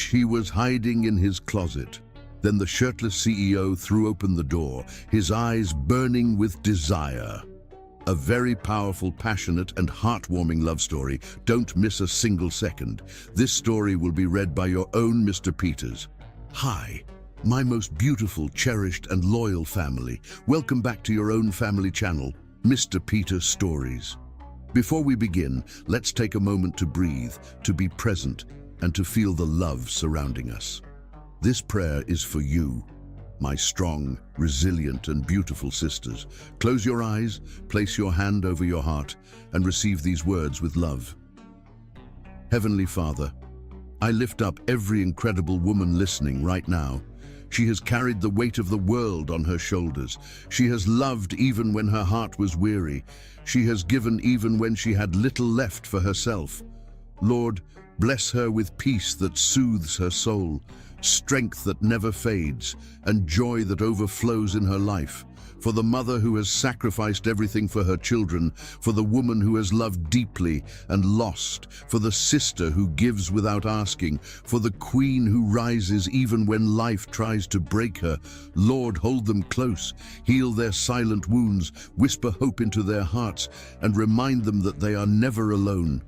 which he was hiding in his closet. Then the shirtless CEO threw open the door, his eyes burning with desire. A very powerful, passionate, and heartwarming love story. Don't miss a single second. This story will be read by your own Mr. Peters. Hi, my most beautiful, cherished, and loyal family. Welcome back to your own family channel, Mr. Peters Stories. Before we begin, let's take a moment to breathe, to be present, and to feel the love surrounding us. This prayer is for you, my strong, resilient, and beautiful sisters. Close your eyes, place your hand over your heart, and receive these words with love. Heavenly Father, I lift up every incredible woman listening right now. She has carried the weight of the world on her shoulders. She has loved even when her heart was weary. She has given even when she had little left for herself. Lord, bless her with peace that soothes her soul, strength that never fades, and joy that overflows in her life. For the mother who has sacrificed everything for her children, for the woman who has loved deeply and lost, for the sister who gives without asking, for the queen who rises even when life tries to break her. Lord, hold them close, heal their silent wounds, whisper hope into their hearts, and remind them that they are never alone.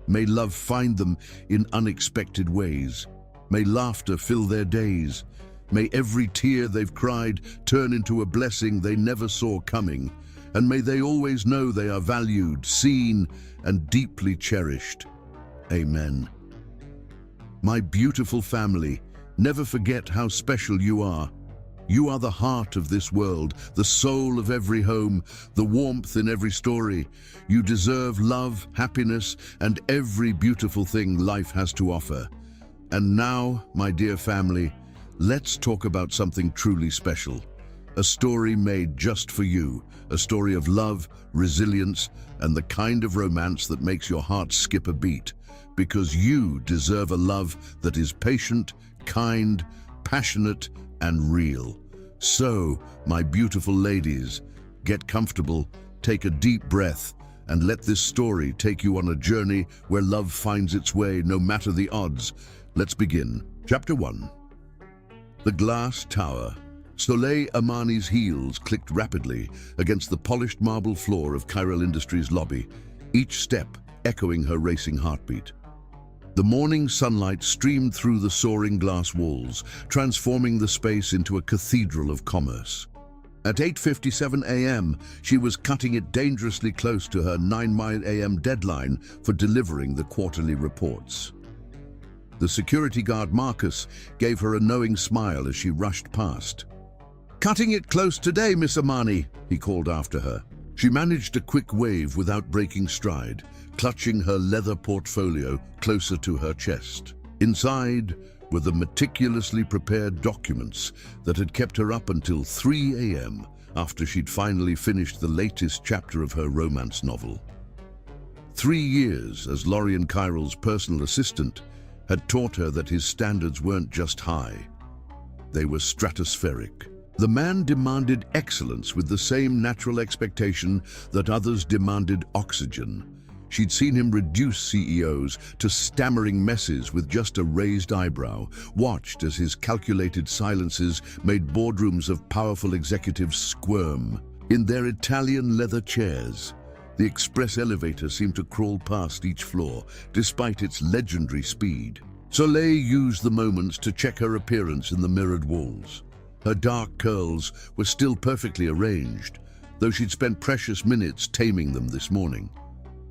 May love find them in unexpected ways. May laughter fill their days. May every tear they've cried turn into a blessing they never saw coming. And may they always know they are valued, seen, and deeply cherished. Amen. My beautiful family, never forget how special you are. You are the heart of this world, the soul of every home, the warmth in every story. You deserve love, happiness, and every beautiful thing life has to offer. And now, my dear family, let's talk about something truly special. A story made just for you. A story of love, resilience, and the kind of romance that makes your heart skip a beat. Because you deserve a love that is patient, kind, passionate, and real. So, my beautiful ladies, get comfortable, take a deep breath, and let this story take you on a journey where love finds its way no matter the odds. Let's begin. Chapter 1. The Glass Tower. Soleil Amani's heels clicked rapidly against the polished marble floor of Chiral Industries' lobby, each step echoing her racing heartbeat. The morning sunlight streamed through the soaring glass walls, transforming the space into a cathedral of commerce. At 8:57 a.m., she was cutting it dangerously close to her 9 a.m. deadline for delivering the quarterly reports. The security guard Marcus gave her a knowing smile as she rushed past. "Cutting it close today, Miss Amani," he called after her. She managed a quick wave without breaking stride, clutching her leather portfolio closer to her chest. Inside were the meticulously prepared documents that had kept her up until 3 a.m. after she'd finally finished the latest chapter of her romance novel. 3 years as Lorian Chiral's personal assistant had taught her that his standards weren't just high, they were stratospheric. The man demanded excellence with the same natural expectation that others demanded oxygen. She'd seen him reduce CEOs to stammering messes with just a raised eyebrow, watched as his calculated silences made boardrooms of powerful executives squirm. In their Italian leather chairs, the express elevator seemed to crawl past each floor, despite its legendary speed. Soleil used the moments to check her appearance in the mirrored walls. Her dark curls were still perfectly arranged, though she'd spent precious minutes taming them this morning.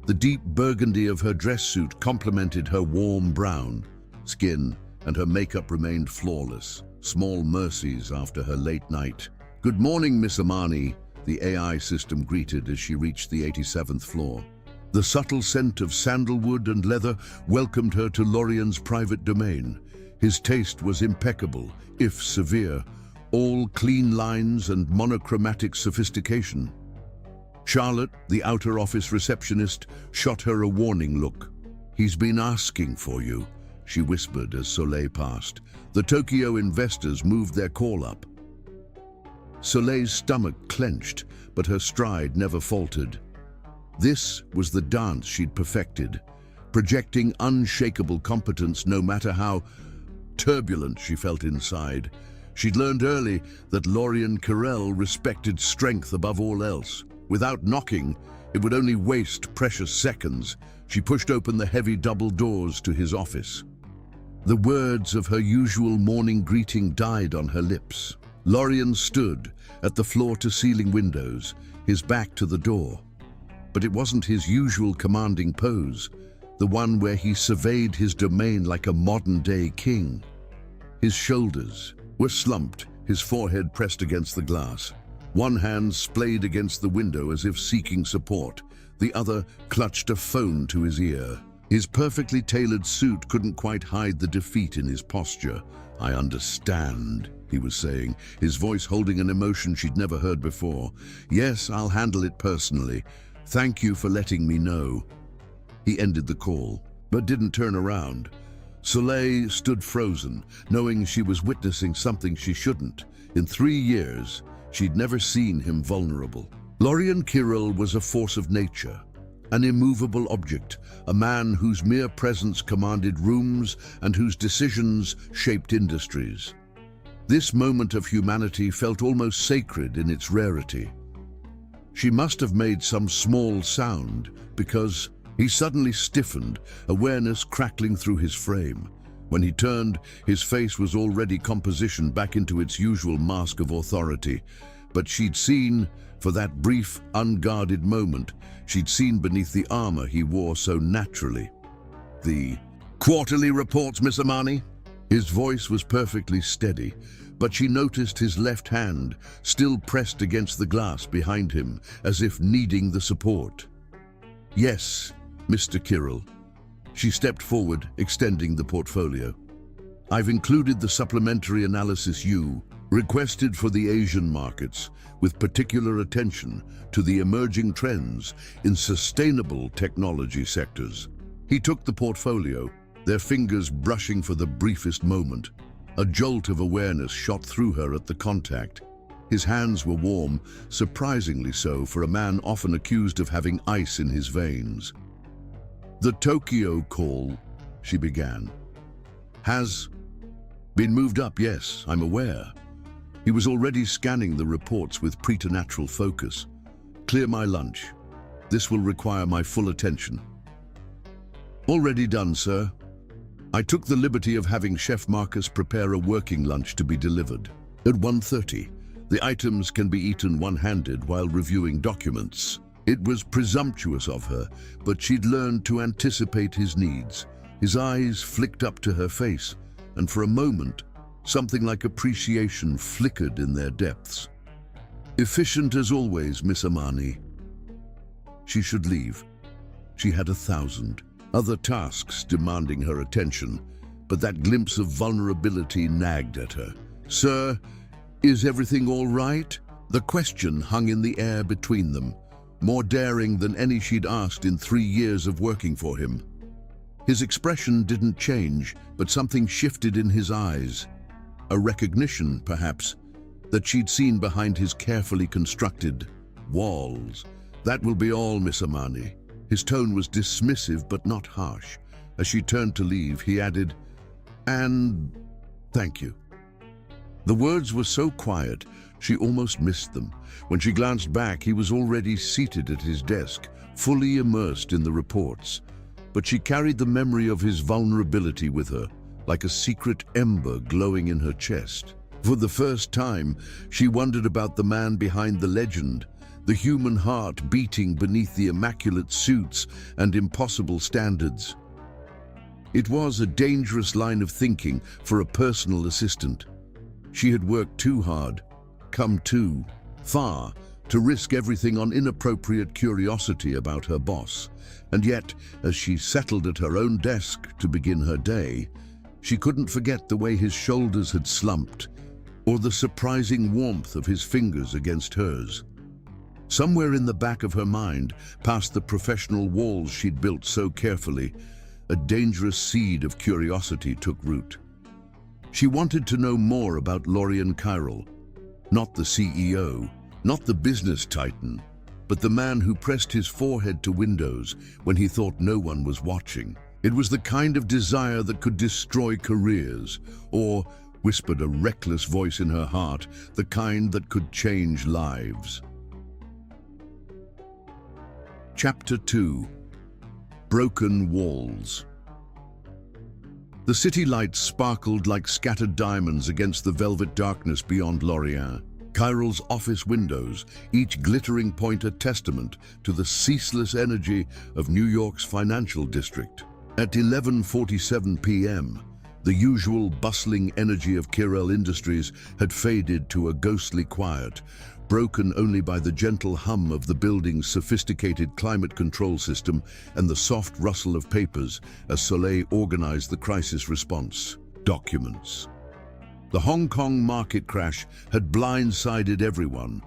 The deep burgundy of her dress suit complemented her warm brown skin, and her makeup remained flawless. Small mercies after her late night. "Good morning, Miss Amani," the AI system greeted as she reached the 87th floor. The subtle scent of sandalwood and leather welcomed her to Lorian's private domain. His taste was impeccable, if severe, all clean lines and monochromatic sophistication. Charlotte, the outer office receptionist, shot her a warning look. "He's been asking for you," she whispered as Soleil passed. The Tokyo investors moved their call up. Soleil's stomach clenched, but her stride never faltered. This was the dance she'd perfected, projecting unshakable competence no matter how turbulence she felt inside. She'd learned early that Lorian Carell respected strength above all else. Without knocking, it would only waste precious seconds. She pushed open the heavy double doors to his office. The words of her usual morning greeting died on her lips. Lorian stood at the floor-to-ceiling windows, his back to the door. But it wasn't his usual commanding pose, the one where he surveyed his domain like a modern-day king. His shoulders were slumped, his forehead pressed against the glass. One hand splayed against the window as if seeking support. The other clutched a phone to his ear. His perfectly tailored suit couldn't quite hide the defeat in his posture. "I understand," he was saying, his voice holding an emotion she'd never heard before. "Yes, I'll handle it personally. Thank you for letting me know." He ended the call, but didn't turn around. Soleil stood frozen, knowing she was witnessing something she shouldn't. In 3 years, she'd never seen him vulnerable. Lorian Carell was a force of nature, an immovable object, a man whose mere presence commanded rooms and whose decisions shaped industries. This moment of humanity felt almost sacred in its rarity. She must have made some small sound, because he suddenly stiffened, awareness crackling through his frame. When he turned, his face was already compositioned back into its usual mask of authority. But she'd seen, for that brief, unguarded moment, she'd seen beneath the armor he wore so naturally. "The quarterly reports, Miss Amani?" His voice was perfectly steady, but she noticed his left hand still pressed against the glass behind him, as if needing the support. "Yes, Mr. Carell." She stepped forward, extending the portfolio. "I've included the supplementary analysis you requested for the Asian markets, with particular attention to the emerging trends in sustainable technology sectors." He took the portfolio, their fingers brushing for the briefest moment. A jolt of awareness shot through her at the contact. His hands were warm, surprisingly so for a man often accused of having ice in his veins. "The Tokyo call," she began, "has been moved up, yes, I'm aware." He was already scanning the reports with preternatural focus. "Clear my lunch. This will require my full attention." "Already done, sir. I took the liberty of having Chef Marcus prepare a working lunch to be delivered. At 1:30, the items can be eaten one-handed while reviewing documents." It was presumptuous of her, but she'd learned to anticipate his needs. His eyes flicked up to her face, and for a moment, something like appreciation flickered in their depths. "Efficient as always, Miss Amani." She should leave. She had 1,000 other tasks demanding her attention, but that glimpse of vulnerability nagged at her. "Sir, is everything all right?" The question hung in the air between them, more daring than any she'd asked in 3 years of working for him. His expression didn't change, but something shifted in his eyes. A recognition, perhaps, that she'd seen behind his carefully constructed walls. "That will be all, Miss Amani." His tone was dismissive but not harsh. As she turned to leave, he added, "And thank you." The words were so quiet, she almost missed them. When she glanced back, he was already seated at his desk, fully immersed in the reports. But she carried the memory of his vulnerability with her, like a secret ember glowing in her chest. For the first time, she wondered about the man behind the legend, the human heart beating beneath the immaculate suits and impossible standards. It was a dangerous line of thinking for a personal assistant. She had worked too hard, come too far, to risk everything on inappropriate curiosity about her boss. And yet, as she settled at her own desk to begin her day, she couldn't forget the way his shoulders had slumped, or the surprising warmth of his fingers against hers. Somewhere in the back of her mind, past the professional walls she'd built so carefully, a dangerous seed of curiosity took root. She wanted to know more about Lorian Carell, not the CEO, not the business titan, but the man who pressed his forehead to windows when he thought no one was watching. It was the kind of desire that could destroy careers, or, whispered a reckless voice in her heart, the kind that could change lives. Chapter 2. Broken Walls. The city lights sparkled like scattered diamonds against the velvet darkness beyond Lorient. Chiral's office windows, each glittering point a testament to the ceaseless energy of New York's financial district. At 11:47 p.m., the usual bustling energy of Chirel Industries had faded to a ghostly quiet, broken only by the gentle hum of the building's sophisticated climate control system and the soft rustle of papers as Soleil organized the crisis response documents. The Hong Kong market crash had blindsided everyone.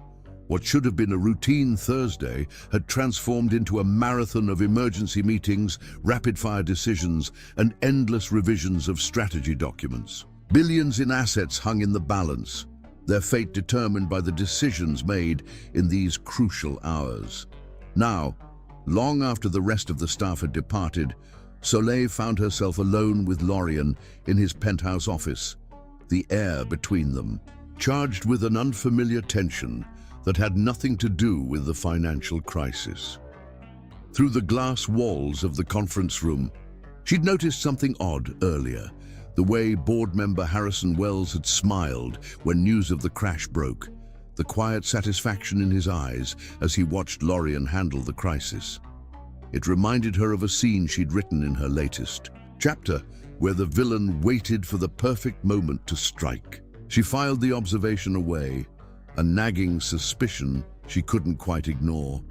What should have been a routine Thursday had transformed into a marathon of emergency meetings, rapid-fire decisions, and endless revisions of strategy documents. Billions in assets hung in the balance, their fate determined by the decisions made in these crucial hours. Now, long after the rest of the staff had departed, Soleil found herself alone with Lorient in his penthouse office, the air between them, charged with an unfamiliar tension that had nothing to do with the financial crisis. Through the glass walls of the conference room, she'd noticed something odd earlier, the way board member Harrison Wells had smiled when news of the crash broke, the quiet satisfaction in his eyes as he watched Lorient handle the crisis. It reminded her of a scene she'd written in her latest chapter, where the villain waited for the perfect moment to strike. She filed the observation away, a nagging suspicion she couldn't quite ignore.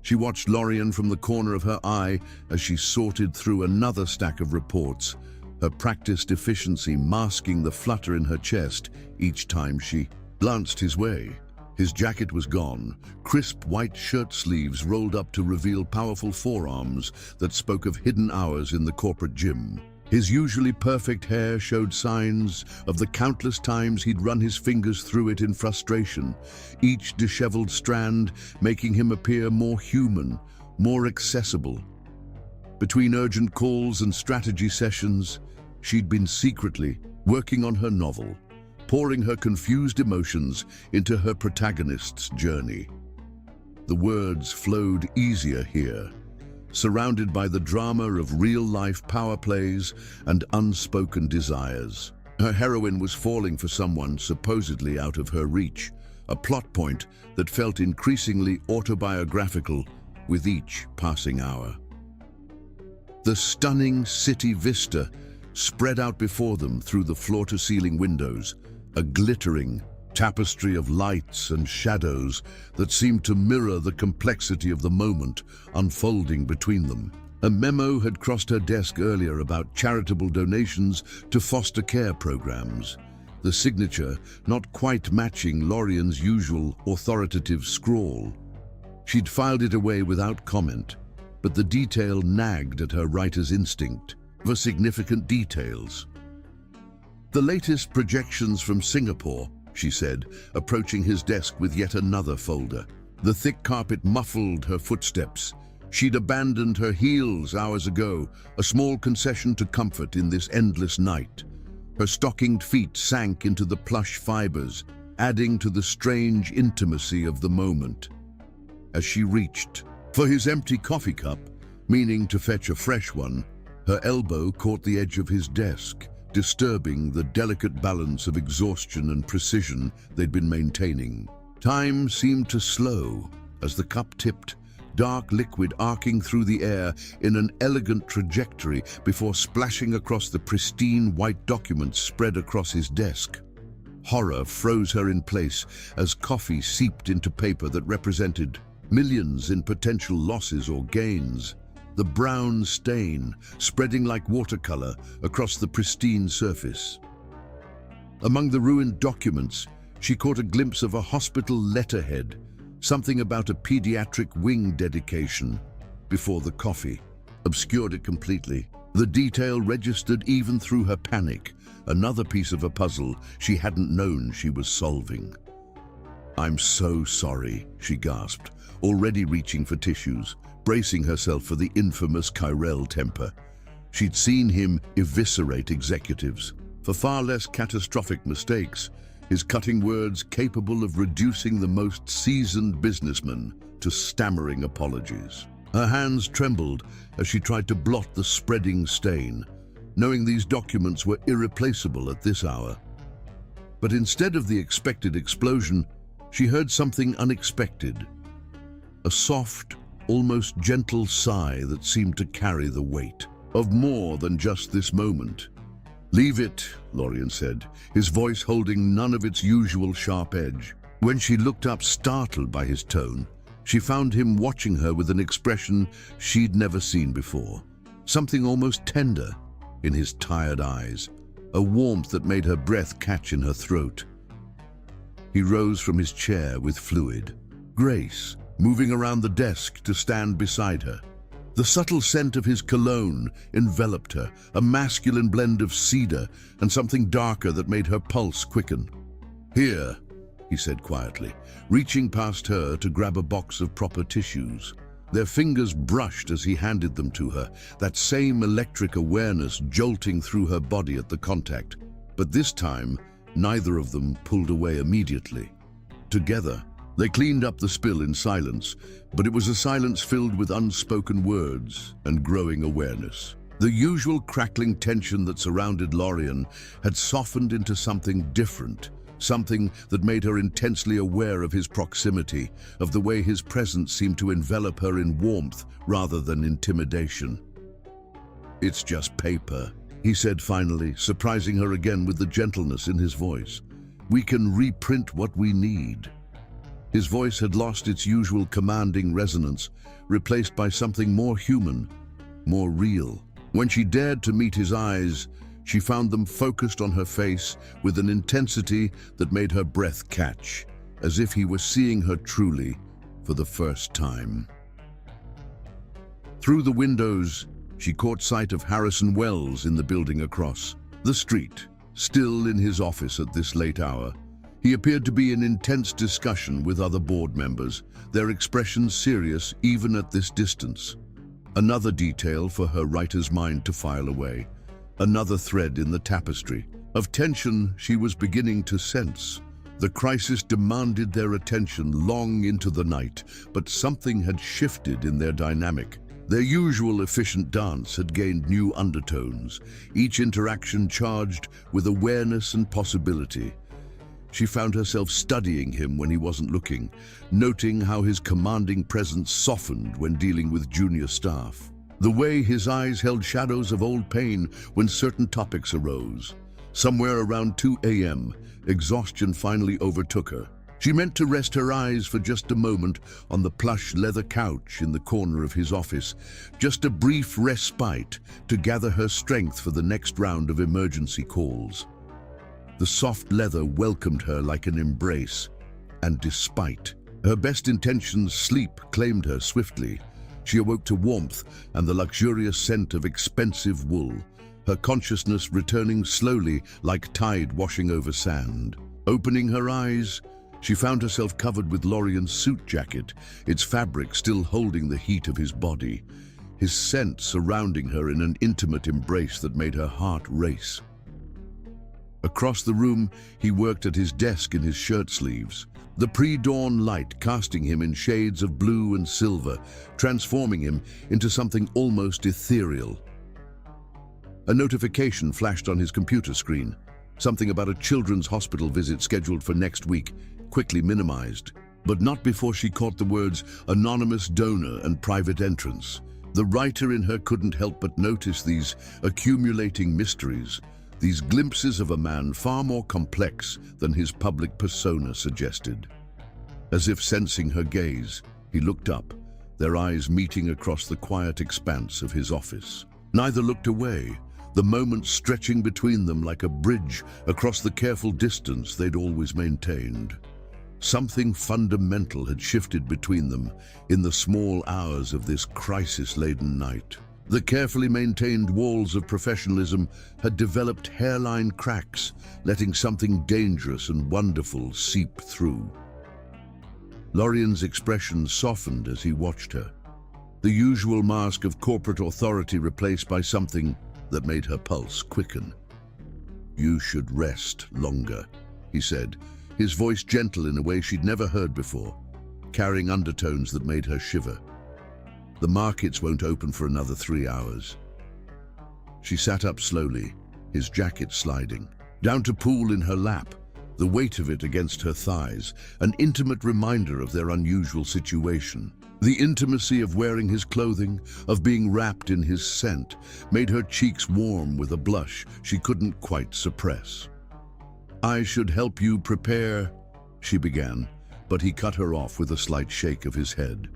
She watched Lorient from the corner of her eye as she sorted through another stack of reports, her practiced efficiency masking the flutter in her chest each time she glanced his way. His jacket was gone, crisp white shirt sleeves rolled up to reveal powerful forearms that spoke of hidden hours in the corporate gym. His usually perfect hair showed signs of the countless times he'd run his fingers through it in frustration, each disheveled strand making him appear more human, more accessible. Between urgent calls and strategy sessions, she'd been secretly working on her novel, pouring her confused emotions into her protagonist's journey. The words flowed easier here, surrounded by the drama of real-life power plays and unspoken desires. Her heroine was falling for someone supposedly out of her reach, a plot point that felt increasingly autobiographical with each passing hour. The stunning city vista spread out before them through the floor-to-ceiling windows, a glittering tapestry of lights and shadows that seemed to mirror the complexity of the moment unfolding between them. A memo had crossed her desk earlier about charitable donations to foster care programs, the signature not quite matching Lorient's usual authoritative scrawl. She'd filed it away without comment, but the detail nagged at her writer's instinct for significant details. The latest projections from Singapore, she said, approaching his desk with yet another folder. The thick carpet muffled her footsteps. She'd abandoned her heels hours ago, a small concession to comfort in this endless night. Her stockinged feet sank into the plush fibers, adding to the strange intimacy of the moment. As she reached for his empty coffee cup, meaning to fetch a fresh one, her elbow caught the edge of his desk, disturbing the delicate balance of exhaustion and precision they'd been maintaining. Time seemed to slow as the cup tipped, dark liquid arcing through the air in an elegant trajectory before splashing across the pristine white documents spread across his desk. Horror froze her in place as coffee seeped into paper that represented millions in potential losses or gains. The brown stain spreading like watercolor across the pristine surface. Among the ruined documents, she caught a glimpse of a hospital letterhead, something about a pediatric wing dedication. Before the coffee obscured it completely, the detail registered even through her panic, another piece of a puzzle she hadn't known she was solving. "I'm so sorry," she gasped, already reaching for tissues, bracing herself for the infamous Chirel temper. She'd seen him eviscerate executives for far less catastrophic mistakes, his cutting words capable of reducing the most seasoned businessman to stammering apologies. Her hands trembled as she tried to blot the spreading stain, knowing these documents were irreplaceable at this hour. But instead of the expected explosion, she heard something unexpected. A soft, almost gentle sigh that seemed to carry the weight of more than just this moment. "Leave it," Lorien said, his voice holding none of its usual sharp edge. When she looked up, startled by his tone, she found him watching her with an expression she'd never seen before, something almost tender in his tired eyes, a warmth that made her breath catch in her throat. He rose from his chair with fluid grace, moving around the desk to stand beside her. The subtle scent of his cologne enveloped her, a masculine blend of cedar and something darker that made her pulse quicken. "Here," he said quietly, reaching past her to grab a box of proper tissues. Their fingers brushed as he handed them to her, that same electric awareness jolting through her body at the contact. But this time, neither of them pulled away immediately. Together, they cleaned up the spill in silence, but it was a silence filled with unspoken words and growing awareness. The usual crackling tension that surrounded Lorien had softened into something different, something that made her intensely aware of his proximity, of the way his presence seemed to envelop her in warmth rather than intimidation. "It's just paper," he said finally, surprising her again with the gentleness in his voice. "We can reprint what we need." His voice had lost its usual commanding resonance, replaced by something more human, more real. When she dared to meet his eyes, she found them focused on her face with an intensity that made her breath catch, as if he were seeing her truly for the first time. Through the windows, she caught sight of Harrison Wells in the building across the street, still in his office at this late hour. He appeared to be in intense discussion with other board members, their expressions serious even at this distance. Another detail for her writer's mind to file away, another thread in the tapestry of tension she was beginning to sense. The crisis demanded their attention long into the night, but something had shifted in their dynamic. Their usual efficient dance had gained new undertones, each interaction charged with awareness and possibility. She found herself studying him when he wasn't looking, noting how his commanding presence softened when dealing with junior staff. The way his eyes held shadows of old pain when certain topics arose. Somewhere around 2 a.m., exhaustion finally overtook her. She meant to rest her eyes for just a moment on the plush leather couch in the corner of his office, just a brief respite to gather her strength for the next round of emergency calls. The soft leather welcomed her like an embrace, and despite her best intentions, sleep claimed her swiftly. She awoke to warmth and the luxurious scent of expensive wool, her consciousness returning slowly like tide washing over sand. Opening her eyes, she found herself covered with Lorien's suit jacket, its fabric still holding the heat of his body, his scent surrounding her in an intimate embrace that made her heart race. Across the room, he worked at his desk in his shirt sleeves, the pre-dawn light casting him in shades of blue and silver, transforming him into something almost ethereal. A notification flashed on his computer screen, something about a children's hospital visit scheduled for next week, quickly minimized, but not before she caught the words "anonymous donor" and "private entrance." The writer in her couldn't help but notice these accumulating mysteries, these glimpses of a man far more complex than his public persona suggested. As if sensing her gaze, he looked up, their eyes meeting across the quiet expanse of his office. Neither looked away, the moment stretching between them like a bridge across the careful distance they'd always maintained. Something fundamental had shifted between them in the small hours of this crisis-laden night. The carefully maintained walls of professionalism had developed hairline cracks, letting something dangerous and wonderful seep through. Lorien's expression softened as he watched her. the usual mask of corporate authority replaced by something that made her pulse quicken. "You should rest longer," he said, his voice gentle in a way she'd never heard before, carrying undertones that made her shiver. "The markets won't open for another 3 hours." She sat up slowly, his jacket sliding, down to pool in her lap, the weight of it against her thighs, an intimate reminder of their unusual situation. The intimacy of wearing his clothing, of being wrapped in his scent, made her cheeks warm with a blush she couldn't quite suppress. "I should help you prepare," she began, but he cut her off with a slight shake of his head.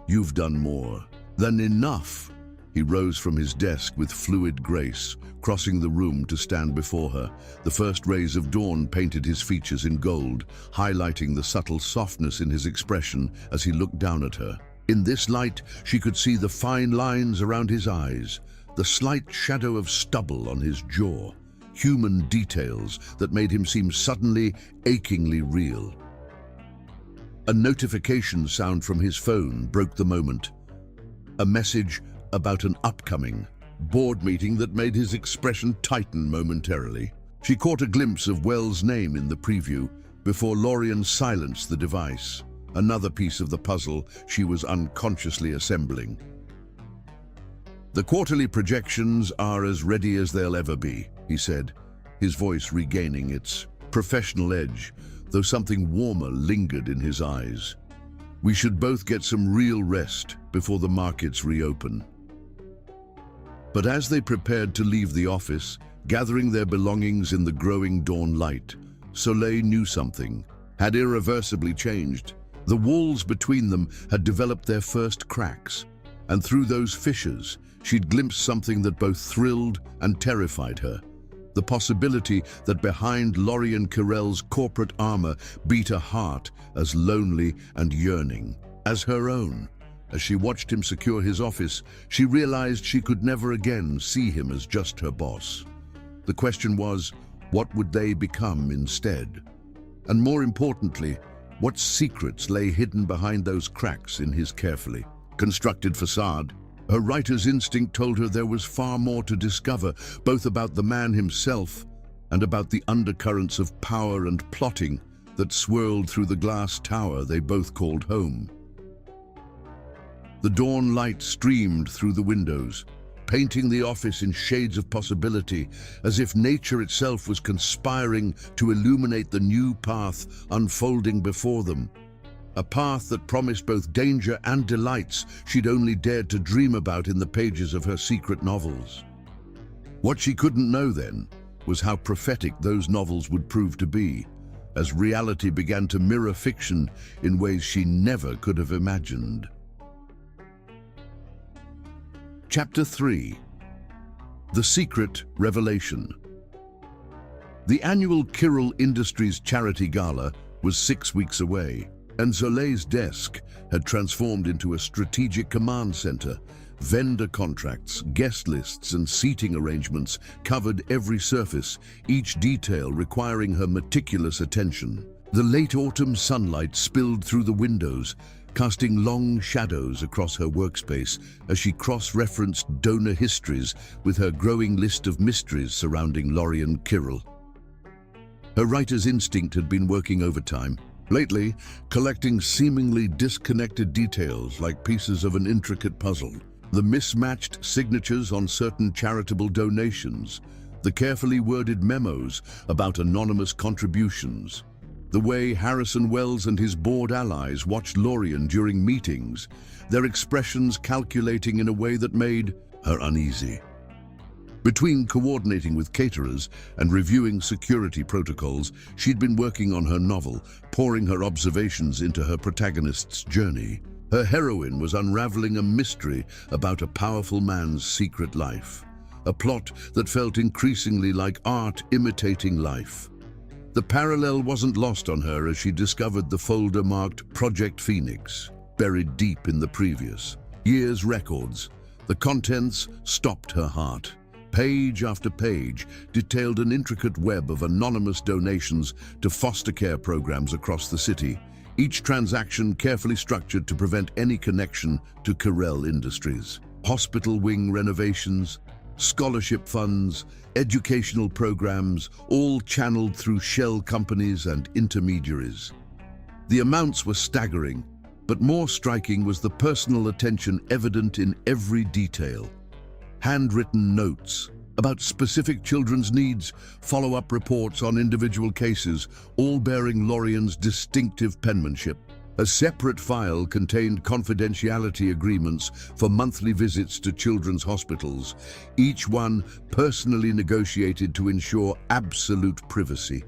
"You've done more than enough." He rose from his desk with fluid grace, crossing the room to stand before her. The first rays of dawn painted his features in gold, highlighting the subtle softness in his expression as he looked down at her. In this light, she could see the fine lines around his eyes, the slight shadow of stubble on his jaw, human details that made him seem suddenly, achingly real. A notification sound from his phone broke the moment. A message about an upcoming board meeting that made his expression tighten momentarily. She caught a glimpse of Wells' name in the preview before Lorien silenced the device, another piece of the puzzle she was unconsciously assembling. "The quarterly projections are as ready as they'll ever be," he said, his voice regaining its professional edge, though something warmer lingered in his eyes. "We should both get some real rest before the markets reopen." But as they prepared to leave the office, gathering their belongings in the growing dawn light, Soleil knew something had irreversibly changed. The walls between them had developed their first cracks, and through those fissures, she'd glimpsed something that both thrilled and terrified her. The possibility that behind Lorien Kirell's corporate armor beat a heart as lonely and yearning as her own. As she watched him secure his office, she realized she could never again see him as just her boss. The question was, what would they become instead? And more importantly, what secrets lay hidden behind those cracks in his carefully constructed facade? Her writer's instinct told her there was far more to discover, both about the man himself and about the undercurrents of power and plotting that swirled through the glass tower they both called home. The dawn light streamed through the windows, painting the office in shades of possibility, as if nature itself was conspiring to illuminate the new path unfolding before them. A path that promised both danger and delights she'd only dared to dream about in the pages of her secret novels. What she couldn't know then was how prophetic those novels would prove to be, as reality began to mirror fiction in ways she never could have imagined. Chapter 3. The Secret Revelation. The annual Kirell Industries Charity Gala was 6 weeks away, and Soleil's desk had transformed into a strategic command center. Vendor contracts, guest lists, and seating arrangements covered every surface, each detail requiring her meticulous attention. The late autumn sunlight spilled through the windows, casting long shadows across her workspace as she cross-referenced donor histories with her growing list of mysteries surrounding Lorien Kirell. Her writer's instinct had been working overtime, lately collecting seemingly disconnected details like pieces of an intricate puzzle. The mismatched signatures on certain charitable donations, the carefully worded memos about anonymous contributions, the way Harrison Wells and his board allies watched Lorien during meetings, their expressions calculating in a way that made her uneasy. Between coordinating with caterers and reviewing security protocols, she'd been working on her novel, pouring her observations into her protagonist's journey. Her heroine was unraveling a mystery about a powerful man's secret life, a plot that felt increasingly like art imitating life. The parallel wasn't lost on her as she discovered the folder marked Project Phoenix, buried deep in the previous year's records. The contents stopped her heart. Page after page detailed an intricate web of anonymous donations to foster care programs across the city, each transaction carefully structured to prevent any connection to Carell Industries. Hospital wing renovations, scholarship funds, educational programs, all channeled through shell companies and intermediaries. The amounts were staggering, but more striking was the personal attention evident in every detail. Handwritten notes about specific children's needs, follow-up reports on individual cases, all bearing Lorien's distinctive penmanship. A separate file contained confidentiality agreements for monthly visits to children's hospitals, each one personally negotiated to ensure absolute privacy.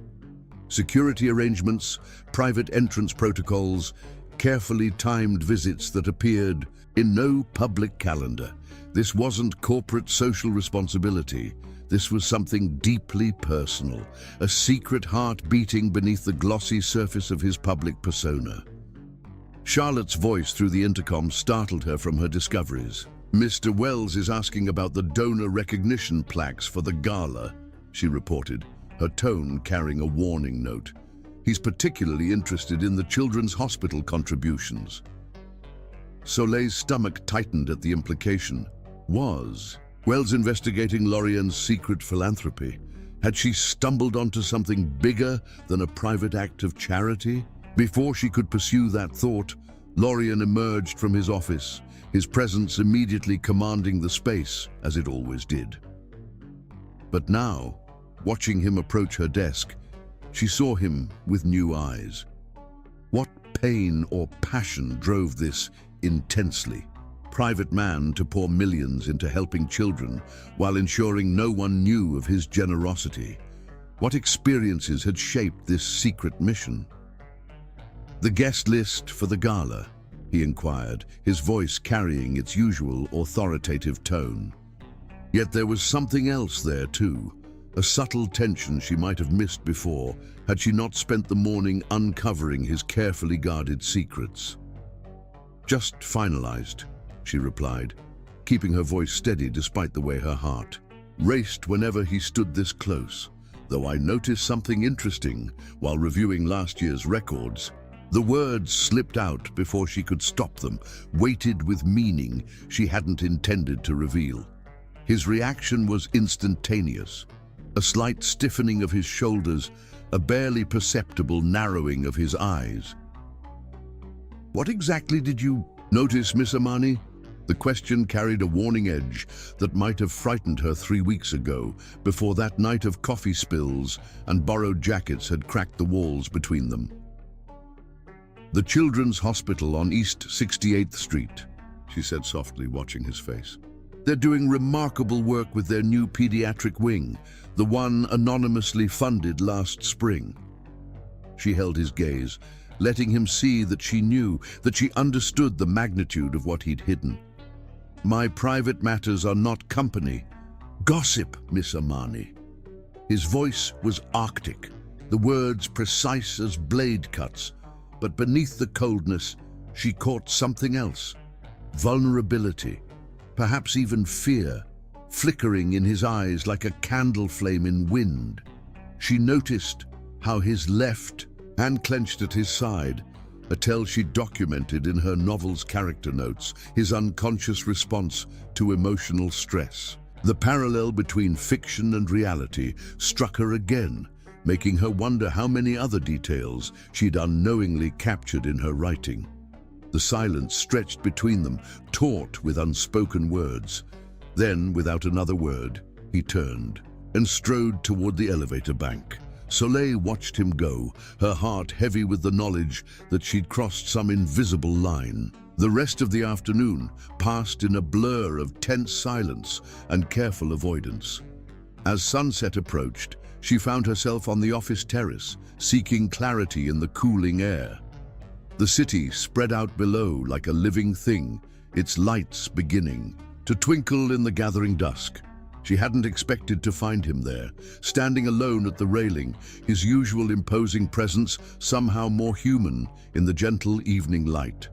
Security arrangements, private entrance protocols, carefully timed visits that appeared in no public calendar. This wasn't corporate social responsibility. This was something deeply personal, a secret heart beating beneath the glossy surface of his public persona. Charlotte's voice through the intercom startled her from her discoveries. "Mr. Wells is asking about the donor recognition plaques for the gala," she reported, her tone carrying a warning note. "He's particularly interested in the children's hospital contributions." Soleil's stomach tightened at the implication. Was Wells investigating Lorien's secret philanthropy? Had she stumbled onto something bigger than a private act of charity? Before she could pursue that thought, Lorien emerged from his office, his presence immediately commanding the space, as it always did. But now, watching him approach her desk, she saw him with new eyes. What pain or passion drove this intensely? Private man to pour millions into helping children while ensuring no one knew of his generosity. What experiences had shaped this secret mission? "The guest list for the gala?" he inquired, his voice carrying its usual authoritative tone. Yet there was something else there too, a subtle tension she might have missed before had she not spent the morning uncovering his carefully guarded secrets. "Just finalized," she replied, keeping her voice steady despite the way her heart raced whenever he stood this close. "Though I noticed something interesting while reviewing last year's records." The words slipped out before she could stop them, weighted with meaning she hadn't intended to reveal. His reaction was instantaneous. A slight stiffening of his shoulders, a barely perceptible narrowing of his eyes. "What exactly did you notice, Miss Amani?" The question carried a warning edge that might have frightened her 3 weeks ago, before that night of coffee spills and borrowed jackets had cracked the walls between them. "The Children's Hospital on East 68th Street, she said softly, watching his face. "They're doing remarkable work with their new pediatric wing, the one anonymously funded last spring." She held his gaze, letting him see that she knew, that she understood the magnitude of what he'd hidden. "My private matters are not company. Gossip, Miss Amani." His voice was arctic, the words precise as blade cuts, but beneath the coldness, she caught something else. Vulnerability, perhaps even fear, flickering in his eyes like a candle flame in wind. She noticed how his left hand clenched at his side, a tell she documented in her novel's character notes, his unconscious response to emotional stress. The parallel between fiction and reality struck her again, making her wonder how many other details she'd unknowingly captured in her writing. The silence stretched between them, taut with unspoken words. Then, without another word, he turned and strode toward the elevator bank. Soleil watched him go, her heart heavy with the knowledge that she'd crossed some invisible line. The rest of the afternoon passed in a blur of tense silence and careful avoidance. As sunset approached, she found herself on the office terrace, seeking clarity in the cooling air. The city spread out below like a living thing, its lights beginning to twinkle in the gathering dusk. She hadn't expected to find him there, standing alone at the railing, his usual imposing presence somehow more human in the gentle evening light.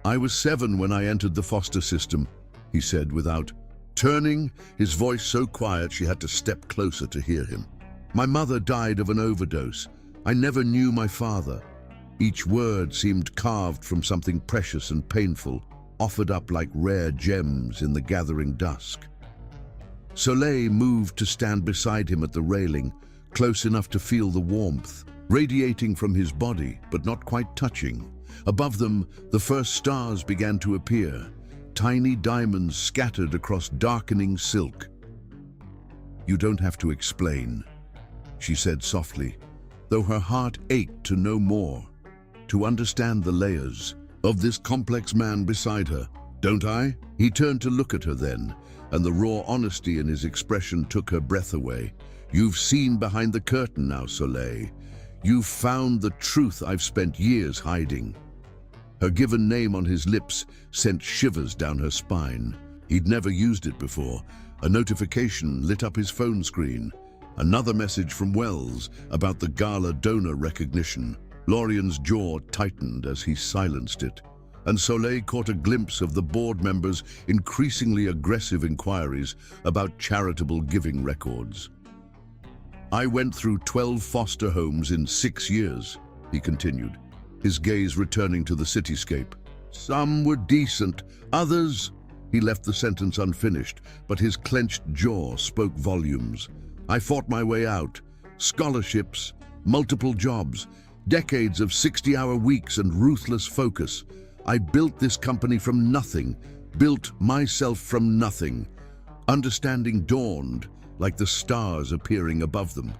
"I was 7 when I entered the foster system," he said without turning, his voice so quiet she had to step closer to hear him. "My mother died of an overdose. I never knew my father. Each word seemed carved from something precious and painful, offered up like rare gems in the gathering dusk. Soleil moved to stand beside him at the railing, close enough to feel the warmth, radiating from his body, but not quite touching. Above them, the first stars began to appear, tiny diamonds scattered across darkening silk. "You don't have to explain," she said softly, though her heart ached to know more, to understand the layers of this complex man beside her. "Don't I?" He turned to look at her then, and the raw honesty in his expression took her breath away. "You've seen behind the curtain now, Soleil. You've found the truth I've spent years hiding." Her given name on his lips sent shivers down her spine. He'd never used it before. A notification lit up his phone screen. Another message from Wells about the gala donor recognition. Lorian's jaw tightened as he silenced it, and Soleil caught a glimpse of the board members' increasingly aggressive inquiries about charitable giving records. "I went through 12 foster homes in 6 years, he continued, his gaze returning to the cityscape. "Some were decent, others—" He left the sentence unfinished, but his clenched jaw spoke volumes. "I fought my way out. Scholarships, multiple jobs, decades of 60-hour weeks and ruthless focus. I built this company from nothing, built myself from nothing." Understanding dawned, like the stars appearing above them.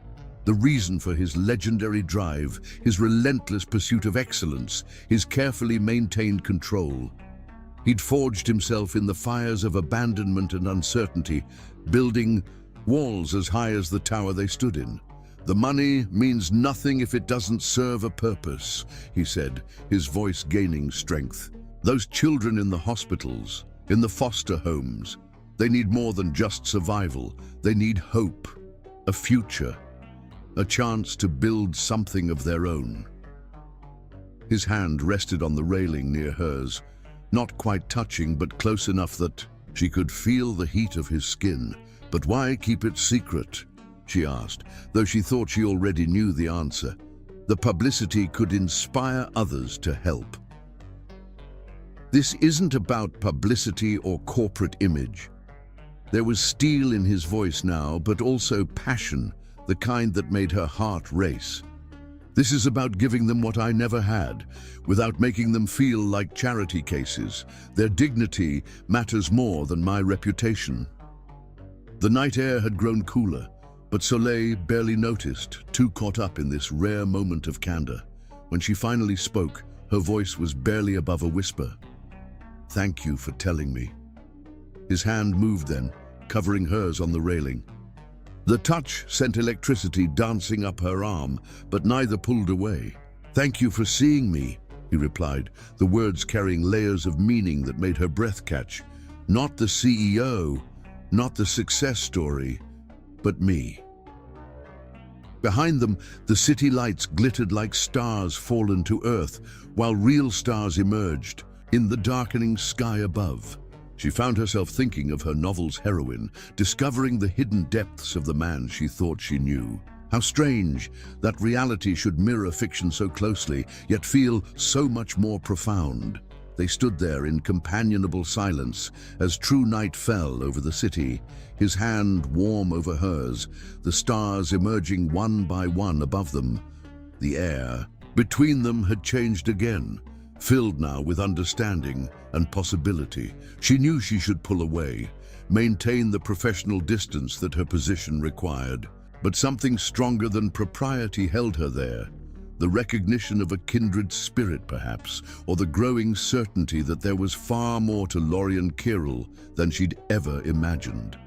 The reason for his legendary drive, his relentless pursuit of excellence, his carefully maintained control. He'd forged himself in the fires of abandonment and uncertainty, building walls as high as the tower they stood in. "The money means nothing if it doesn't serve a purpose," he said, his voice gaining strength. "Those children in the hospitals, in the foster homes, they need more than just survival. They need hope, a future, a chance to build something of their own." His hand rested on the railing near hers, not quite touching but close enough that she could feel the heat of his skin. "But why keep it secret?" she asked, though she thought she already knew the answer. The publicity could inspire others to help. "This isn't about publicity or corporate image." There was steel in his voice now, but also passion, the kind that made her heart race. "This is about giving them what I never had, without making them feel like charity cases. Their dignity matters more than my reputation." The night air had grown cooler, but Soleil barely noticed, too caught up in this rare moment of candor. When she finally spoke, her voice was barely above a whisper. "Thank you for telling me." His hand moved then, covering hers on the railing. The touch sent electricity dancing up her arm, but neither pulled away. "Thank you for seeing me," he replied, the words carrying layers of meaning that made her breath catch. "Not the CEO, not the success story, but me." Behind them, the city lights glittered like stars fallen to earth, while real stars emerged in the darkening sky above. She found herself thinking of her novel's heroine, discovering the hidden depths of the man she thought she knew. How strange that reality should mirror fiction so closely, yet feel so much more profound. They stood there in companionable silence as true night fell over the city, his hand warm over hers, the stars emerging one by one above them. The air between them had changed again, filled now with understanding and possibility. She knew she should pull away, maintain the professional distance that her position required. But something stronger than propriety held her there. The recognition of a kindred spirit, perhaps, or the growing certainty that there was far more to Lorian Kirill than she'd ever imagined.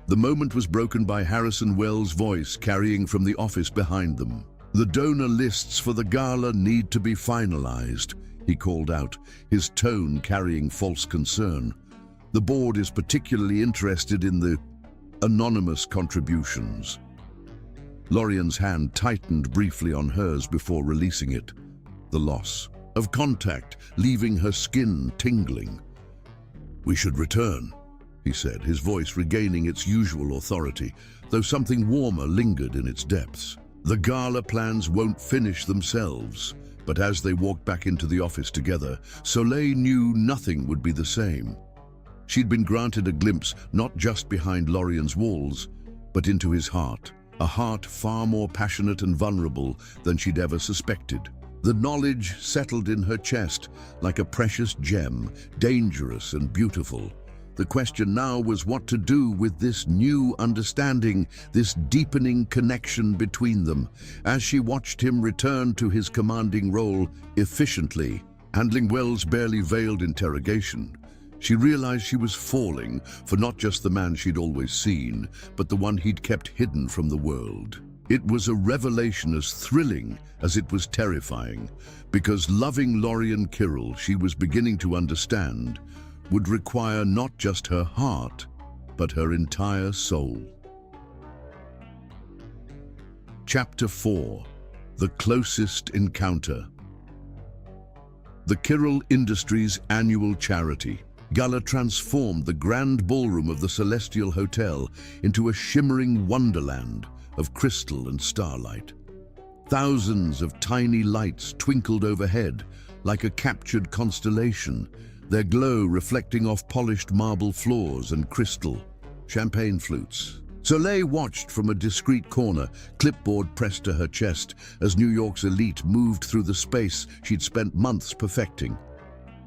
The moment was broken by Harrison Wells' voice carrying from the office behind them. "The donor lists for the gala need to be finalized," he called out, his tone carrying false concern. "The board is particularly interested in the anonymous contributions." Lorian's hand tightened briefly on hers before releasing it. The loss of contact, leaving her skin tingling. "We should return," he said, his voice regaining its usual authority, though something warmer lingered in its depths. The gala plans won't finish themselves, but as they walked back into the office together, Soleil knew nothing would be the same. She'd been granted a glimpse not just behind Lorien's walls, but into his heart, a heart far more passionate and vulnerable than she'd ever suspected. The knowledge settled in her chest like a precious gem, dangerous and beautiful. The question now was what to do with this new understanding, this deepening connection between them. As she watched him return to his commanding role efficiently, handling Wells' barely veiled interrogation, she realized she was falling for not just the man she'd always seen, but the one he'd kept hidden from the world. It was a revelation as thrilling as it was terrifying, because loving Lorien Kirrell, she was beginning to understand, would require not just her heart, but her entire soul. Chapter 4. The Closest Encounter. The Kirrell Industries annual charity gala transformed the grand ballroom of the Celestial Hotel into a shimmering wonderland of crystal and starlight. Thousands of tiny lights twinkled overhead like a captured constellation, their glow reflecting off polished marble floors and crystal champagne flutes. Soleil watched from a discreet corner, clipboard pressed to her chest, as New York's elite moved through the space she'd spent months perfecting.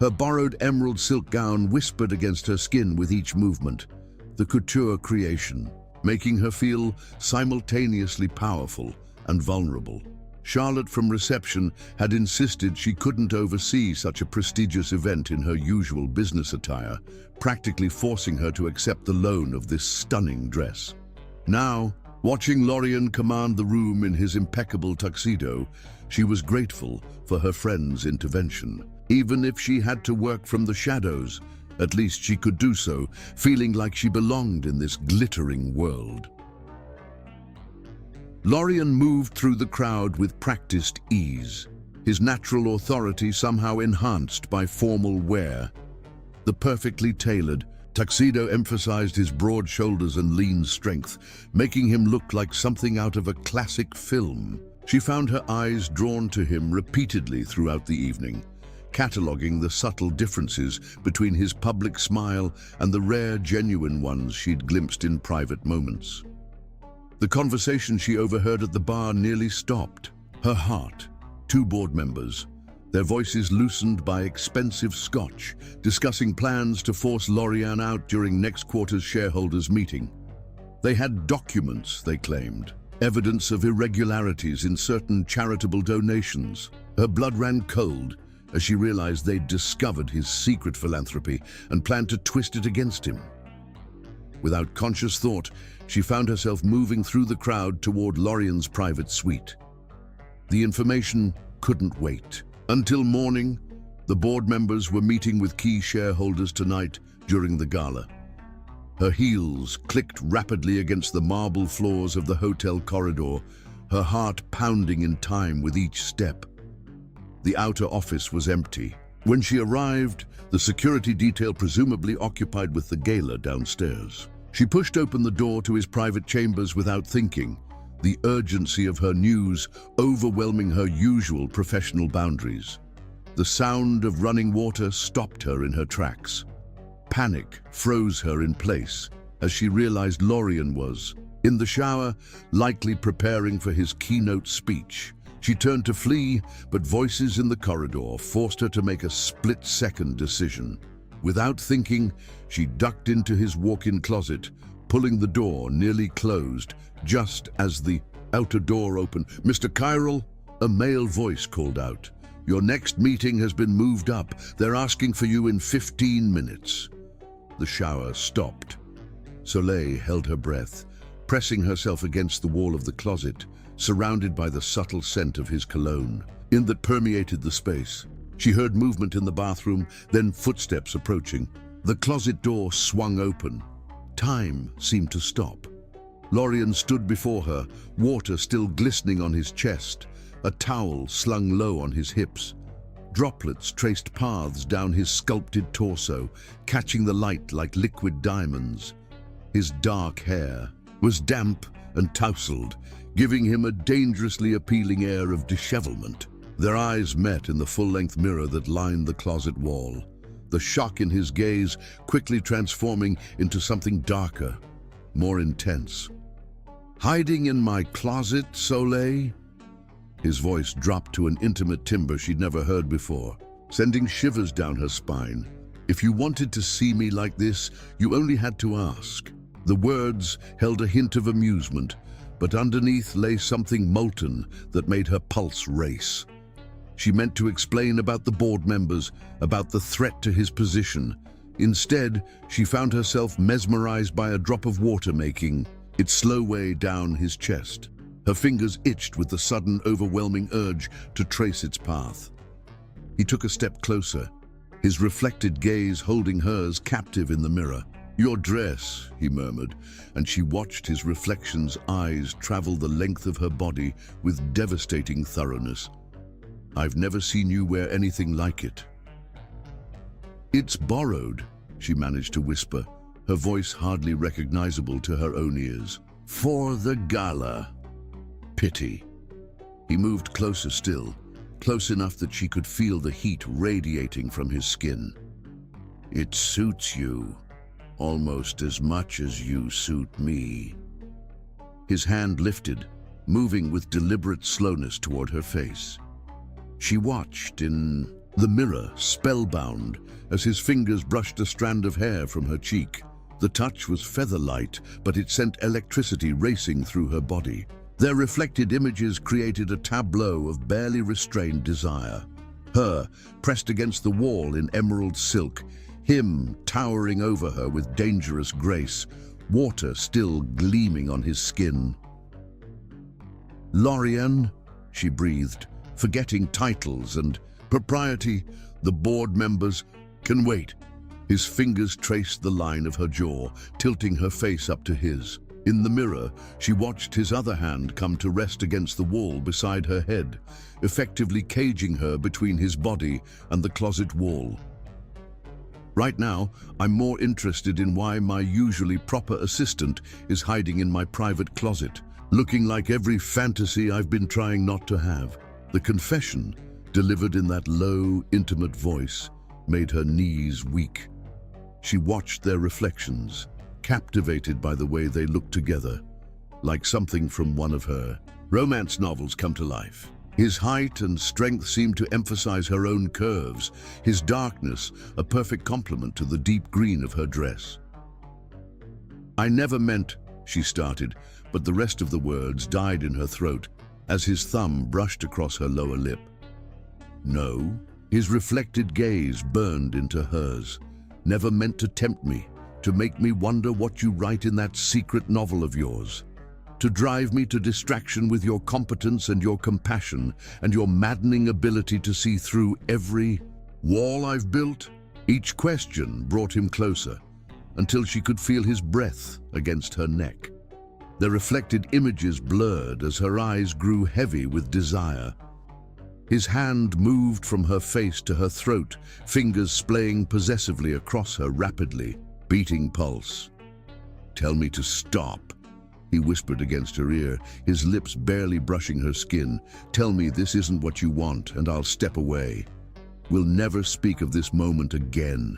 Her borrowed emerald silk gown whispered against her skin with each movement, the couture creation, making her feel simultaneously powerful and vulnerable. Charlotte from reception had insisted she couldn't oversee such a prestigious event in her usual business attire, practically forcing her to accept the loan of this stunning dress. Now, watching Lorien command the room in his impeccable tuxedo, she was grateful for her friend's intervention. Even if she had to work from the shadows, at least she could do so, feeling like she belonged in this glittering world. Lorien moved through the crowd with practiced ease, his natural authority somehow enhanced by formal wear. The perfectly tailored tuxedo emphasized his broad shoulders and lean strength, making him look like something out of a classic film. She found her eyes drawn to him repeatedly throughout the evening, cataloging the subtle differences between his public smile and the rare, genuine ones she'd glimpsed in private moments. The conversation she overheard at the bar nearly stopped. Her heart, two board members, their voices loosened by expensive scotch, discussing plans to force Lorien out during next quarter's shareholders' meeting. They had documents, they claimed, evidence of irregularities in certain charitable donations. Her blood ran cold as she realized they'd discovered his secret philanthropy and planned to twist it against him. Without conscious thought, she found herself moving through the crowd toward Lorien's private suite. The information couldn't wait. Until morning, the board members were meeting with key shareholders tonight during the gala. Her heels clicked rapidly against the marble floors of the hotel corridor, her heart pounding in time with each step. The outer office was empty. When she arrived, the security detail presumably occupied with the gala downstairs. She pushed open the door to his private chambers without thinking, the urgency of her news overwhelming her usual professional boundaries. The sound of running water stopped her in her tracks. Panic froze her in place as she realized Lorien was in the shower, likely preparing for his keynote speech. She turned to flee, but voices in the corridor forced her to make a split-second decision. Without thinking, she ducked into his walk-in closet, pulling the door nearly closed, just as the outer door opened. "Mr. Kirrell," a male voice called out, "your next meeting has been moved up. They're asking for you in 15 minutes. The shower stopped. Soleil held her breath, pressing herself against the wall of the closet, surrounded by the subtle scent of his cologne that permeated the space. She heard movement in the bathroom, then footsteps approaching. The closet door swung open. Time seemed to stop. Lorien stood before her, water still glistening on his chest, a towel slung low on his hips. Droplets traced paths down his sculpted torso, catching the light like liquid diamonds. His dark hair was damp and tousled, giving him a dangerously appealing air of dishevelment. Their eyes met in the full-length mirror that lined the closet wall, the shock in his gaze quickly transforming into something darker, more intense. "Hiding in my closet, Soleil?" His voice dropped to an intimate timbre she'd never heard before, sending shivers down her spine. "If you wanted to see me like this, you only had to ask." The words held a hint of amusement, but underneath lay something molten that made her pulse race. She meant to explain about the board members, about the threat to his position. Instead, she found herself mesmerized by a drop of water making its slow way down his chest. Her fingers itched with the sudden, overwhelming urge to trace its path. He took a step closer, his reflected gaze holding hers captive in the mirror. "Your dress," he murmured, and she watched his reflection's eyes travel the length of her body with devastating thoroughness. "I've never seen you wear anything like it." "It's borrowed," she managed to whisper, her voice hardly recognizable to her own ears. "For the gala." Pity. He moved closer still, close enough that she could feel the heat radiating from his skin. "It suits you, almost as much as you suit me." His hand lifted, moving with deliberate slowness toward her face. She watched in the mirror, spellbound, as his fingers brushed a strand of hair from her cheek. The touch was feather-light, but it sent electricity racing through her body. Their reflected images created a tableau of barely restrained desire. Her, pressed against the wall in emerald silk, him towering over her with dangerous grace, water still gleaming on his skin. "Lorian," she breathed, forgetting titles and propriety. "The board members can wait." His fingers traced the line of her jaw, tilting her face up to his. In the mirror, she watched his other hand come to rest against the wall beside her head, effectively caging her between his body and the closet wall. "Right now, I'm more interested in why my usually proper assistant is hiding in my private closet, looking like every fantasy I've been trying not to have." The confession, delivered in that low, intimate voice, made her knees weak. She watched their reflections, captivated by the way they looked together, like something from one of her romance novels come to life. His height and strength seemed to emphasize her own curves, his darkness a perfect complement to the deep green of her dress. "I never meant," she started, but the rest of the words died in her throat as his thumb brushed across her lower lip. "No." His reflected gaze burned into hers. "Never meant to tempt me, to make me wonder what you write in that secret novel of yours, to drive me to distraction with your competence and your compassion and your maddening ability to see through every wall I've built." Each question brought him closer, until she could feel his breath against her neck. The reflected images blurred as her eyes grew heavy with desire. His hand moved from her face to her throat, fingers splaying possessively across her rapidly beating pulse. "Tell me to stop," he whispered against her ear, his lips barely brushing her skin. "Tell me this isn't what you want, and I'll step away. We'll never speak of this moment again."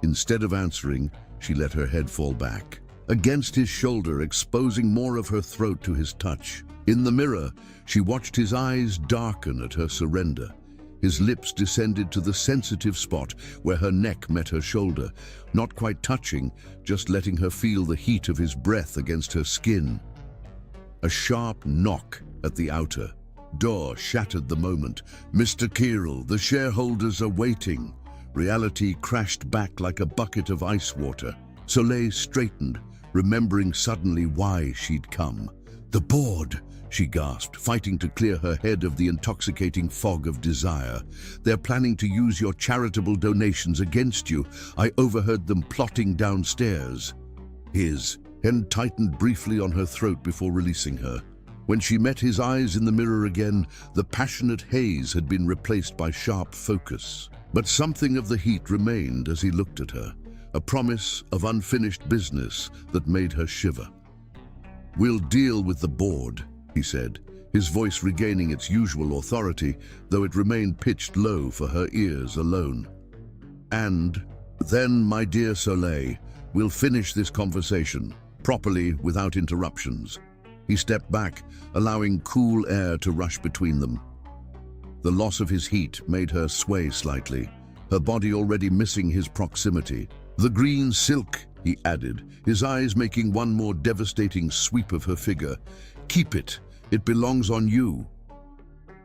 Instead of answering, she let her head fall back against his shoulder, exposing more of her throat to his touch. In the mirror, she watched his eyes darken at her surrender. His lips descended to the sensitive spot where her neck met her shoulder, not quite touching, just letting her feel the heat of his breath against her skin. A sharp knock at the outer door shattered the moment. "Mr. Kirill, the shareholders are waiting." Reality crashed back like a bucket of ice water. Soleil straightened, remembering suddenly why she'd come. "The board," she gasped, fighting to clear her head of the intoxicating fog of desire. "They're planning to use your charitable donations against you. I overheard them plotting downstairs." His hand tightened briefly on her throat before releasing her. When she met his eyes in the mirror again, the passionate haze had been replaced by sharp focus. But something of the heat remained as he looked at her, a promise of unfinished business that made her shiver. "We'll deal with the board," he said, his voice regaining its usual authority, though it remained pitched low for her ears alone. "And then, my dear Soleil, we'll finish this conversation, properly, without interruptions." He stepped back, allowing cool air to rush between them. The loss of his heat made her sway slightly, her body already missing his proximity. "The green silk," he added, his eyes making one more devastating sweep of her figure. "Keep it. It belongs on you."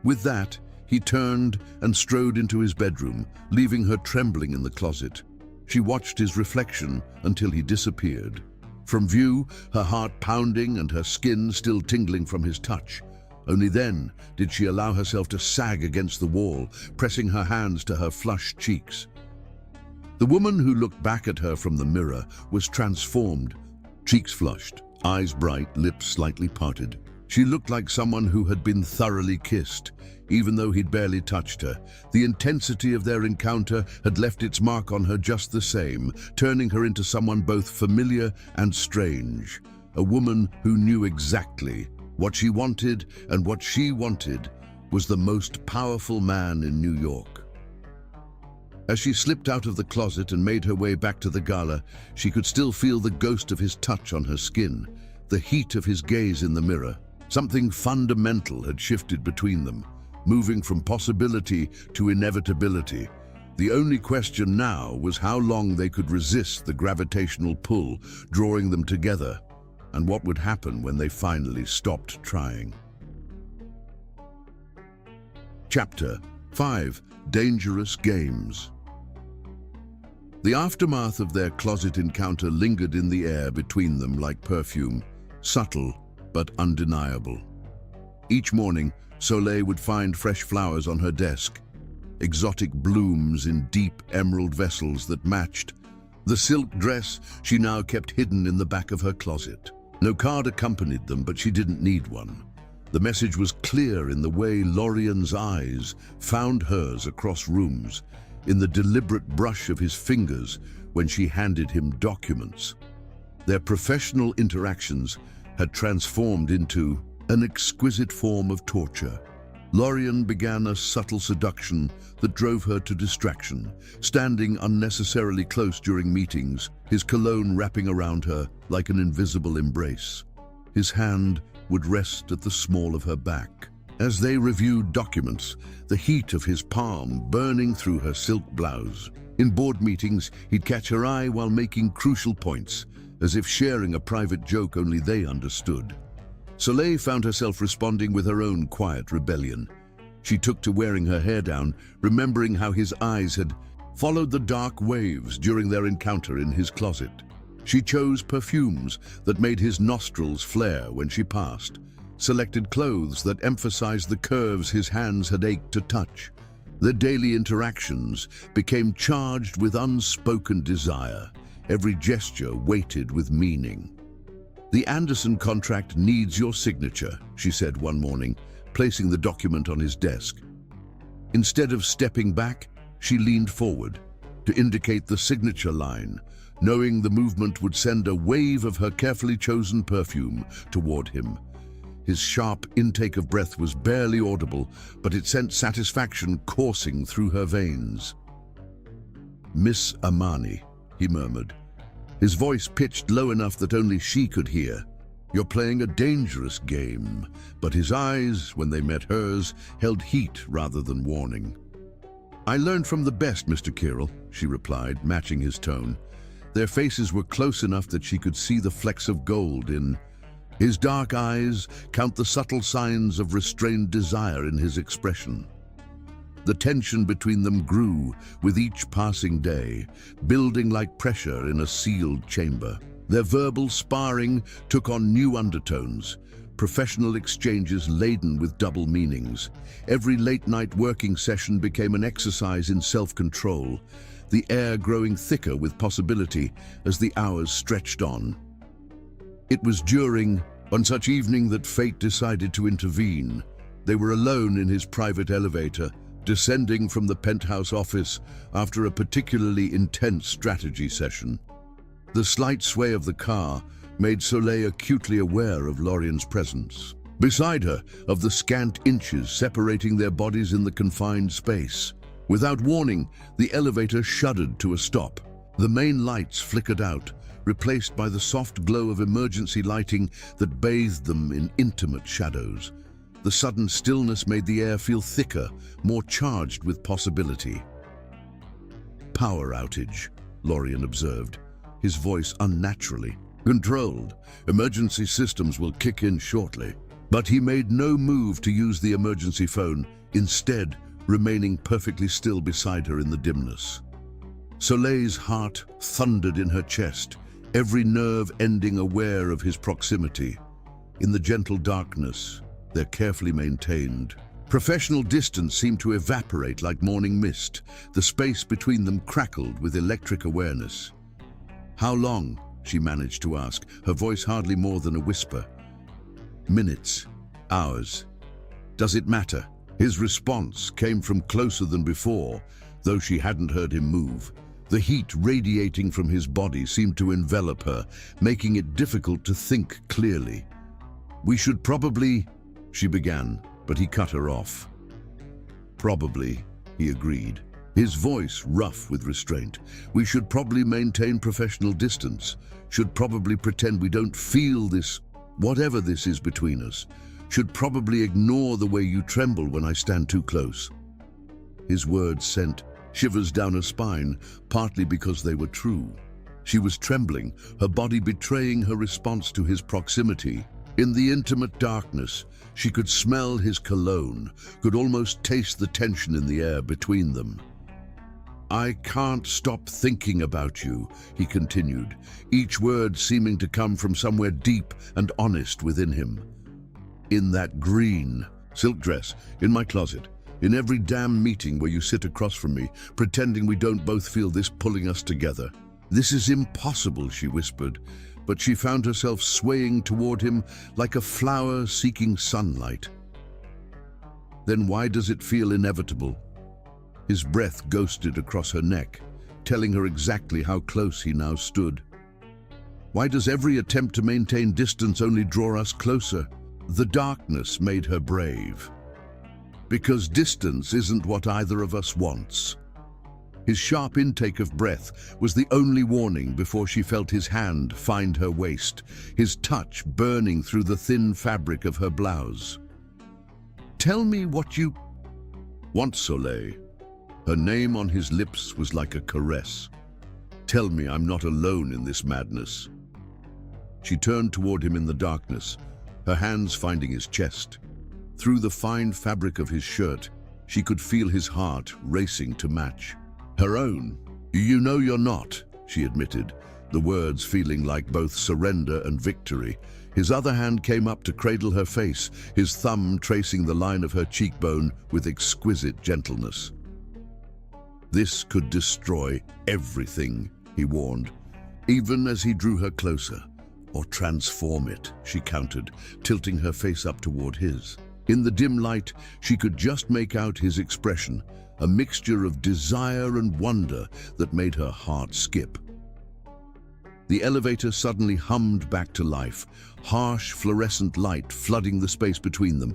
With that, he turned and strode into his bedroom, leaving her trembling in the closet. She watched his reflection until he disappeared. From view, her heart pounding and her skin still tingling from his touch. Only then did she allow herself to sag against the wall, pressing her hands to her flushed cheeks. The woman who looked back at her from the mirror was transformed, cheeks flushed, eyes bright, lips slightly parted. She looked like someone who had been thoroughly kissed, even though he'd barely touched her. The intensity of their encounter had left its mark on her just the same, turning her into someone both familiar and strange. A woman who knew exactly what she wanted, and what she wanted was the most powerful man in New York. As she slipped out of the closet and made her way back to the gala, she could still feel the ghost of his touch on her skin, the heat of his gaze in the mirror. Something fundamental had shifted between them, moving from possibility to inevitability. The only question now was how long they could resist the gravitational pull drawing them together, and what would happen when they finally stopped trying. Chapter 5: Dangerous Games. The aftermath of their closet encounter lingered in the air between them like perfume, subtle but undeniable. Each morning, Soleil would find fresh flowers on her desk, exotic blooms in deep emerald vessels that matched the silk dress she now kept hidden in the back of her closet. No card accompanied them, but she didn't need one. The message was clear in the way Lorien's eyes found hers across rooms, in the deliberate brush of his fingers when she handed him documents. Their professional interactions had transformed into an exquisite form of torture. Lorien began a subtle seduction that drove her to distraction, standing unnecessarily close during meetings, his cologne wrapping around her like an invisible embrace. His hand would rest at the small of her back. As they reviewed documents, the heat of his palm burning through her silk blouse. In board meetings, he'd catch her eye while making crucial points, as if sharing a private joke only they understood. Soleil found herself responding with her own quiet rebellion. She took to wearing her hair down, remembering how his eyes had followed the dark waves during their encounter in his closet. She chose perfumes that made his nostrils flare when she passed, selected clothes that emphasized the curves his hands had ached to touch. Their daily interactions became charged with unspoken desire, every gesture weighted with meaning. "The Anderson contract needs your signature," she said one morning, placing the document on his desk. Instead of stepping back, she leaned forward to indicate the signature line, knowing the movement would send a wave of her carefully chosen perfume toward him. His sharp intake of breath was barely audible, but it sent satisfaction coursing through her veins. "Miss Amani," he murmured, his voice pitched low enough that only she could hear. "You're playing a dangerous game," but his eyes, when they met hers, held heat rather than warning. "I learned from the best, Mr. Kirill," she replied, matching his tone. Their faces were close enough that she could see the flecks of gold in his dark eyes, count the subtle signs of restrained desire in his expression. The tension between them grew with each passing day, building like pressure in a sealed chamber. Their verbal sparring took on new undertones, professional exchanges laden with double meanings. Every late-night working session became an exercise in self-control, the air growing thicker with possibility as the hours stretched on. It was during one such evening that fate decided to intervene. They were alone in his private elevator, descending from the penthouse office after a particularly intense strategy session. The slight sway of the car made Soleil acutely aware of Lorien's presence. Beside her, of the scant inches separating their bodies in the confined space. Without warning, the elevator shuddered to a stop. The main lights flickered out, replaced by the soft glow of emergency lighting that bathed them in intimate shadows. The sudden stillness made the air feel thicker, more charged with possibility. Power outage, Lorien observed, his voice unnaturally. Controlled. Emergency systems will kick in shortly. But he made no move to use the emergency phone, instead remaining perfectly still beside her in the dimness. Soleil's heart thundered in her chest, every nerve ending aware of his proximity. In the gentle darkness, their carefully maintained professional distance seemed to evaporate like morning mist. The space between them crackled with electric awareness. "How long?" she managed to ask, her voice hardly more than a whisper. "Minutes. Hours. Does it matter?" His response came from closer than before, though she hadn't heard him move. The heat radiating from his body seemed to envelop her, making it difficult to think clearly. "We should probably..." she began, but he cut her off. "Probably," he agreed, his voice rough with restraint. "We should probably maintain professional distance, should probably pretend we don't feel this, whatever this is between us, should probably ignore the way you tremble when I stand too close." His words sent shivers down her spine, partly because they were true. She was trembling, her body betraying her response to his proximity. In the intimate darkness, she could smell his cologne, could almost taste the tension in the air between them. "I can't stop thinking about you," he continued, each word seeming to come from somewhere deep and honest within him. "In that green silk dress, in my closet, in every damn meeting where you sit across from me, pretending we don't both feel this pulling us together. This is impossible," she whispered, but she found herself swaying toward him like a flower seeking sunlight. "Then why does it feel inevitable?" His breath ghosted across her neck, telling her exactly how close he now stood. "Why does every attempt to maintain distance only draw us closer?" The darkness made her brave. "Because distance isn't what either of us wants." His sharp intake of breath was the only warning before she felt his hand find her waist, his touch burning through the thin fabric of her blouse. "Tell me what you want, Soleil." Her name on his lips was like a caress. "Tell me I'm not alone in this madness." She turned toward him in the darkness, her hands finding his chest. Through the fine fabric of his shirt, she could feel his heart racing to match her own. "You know you're not," she admitted, the words feeling like both surrender and victory. His other hand came up to cradle her face, his thumb tracing the line of her cheekbone with exquisite gentleness. "This could destroy everything," he warned, even as he drew her closer. "Or transform it," she countered, tilting her face up toward his. In the dim light, she could just make out his expression, a mixture of desire and wonder that made her heart skip. The elevator suddenly hummed back to life, harsh fluorescent light flooding the space between them.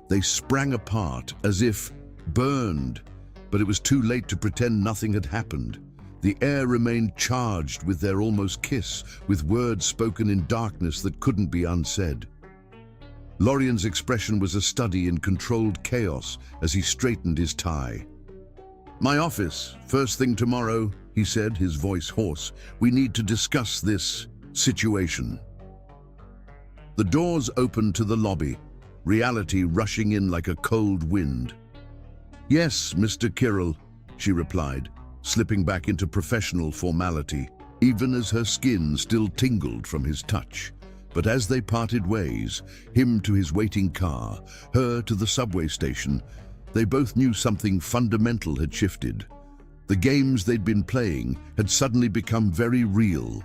They sprang apart as if burned, but it was too late to pretend nothing had happened. The air remained charged with their almost kiss, with words spoken in darkness that couldn't be unsaid. Lorien's expression was a study in controlled chaos as he straightened his tie. "My office, first thing tomorrow," he said, his voice hoarse. "We need to discuss this situation." The doors opened to the lobby, reality rushing in like a cold wind. "Yes, Mr. Kirill," she replied, slipping back into professional formality, even as her skin still tingled from his touch. But as they parted ways, him to his waiting car, her to the subway station, they both knew something fundamental had shifted. The games they'd been playing had suddenly become very real.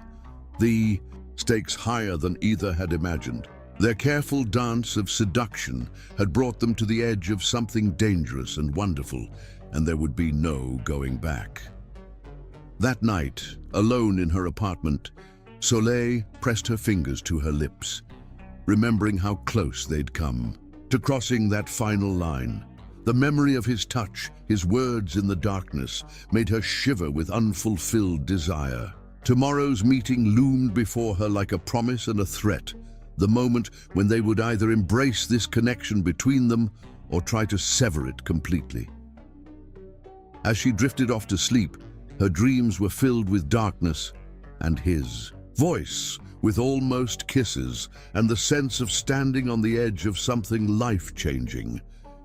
The stakes higher than either had imagined. Their careful dance of seduction had brought them to the edge of something dangerous and wonderful, and there would be no going back. That night, alone in her apartment, Soleil pressed her fingers to her lips, remembering how close they'd come to crossing that final line. The memory of his touch, his words in the darkness, made her shiver with unfulfilled desire. Tomorrow's meeting loomed before her like a promise and a threat, the moment when they would either embrace this connection between them or try to sever it completely. As she drifted off to sleep, her dreams were filled with darkness and his voice, with almost kisses and the sense of standing on the edge of something life-changing.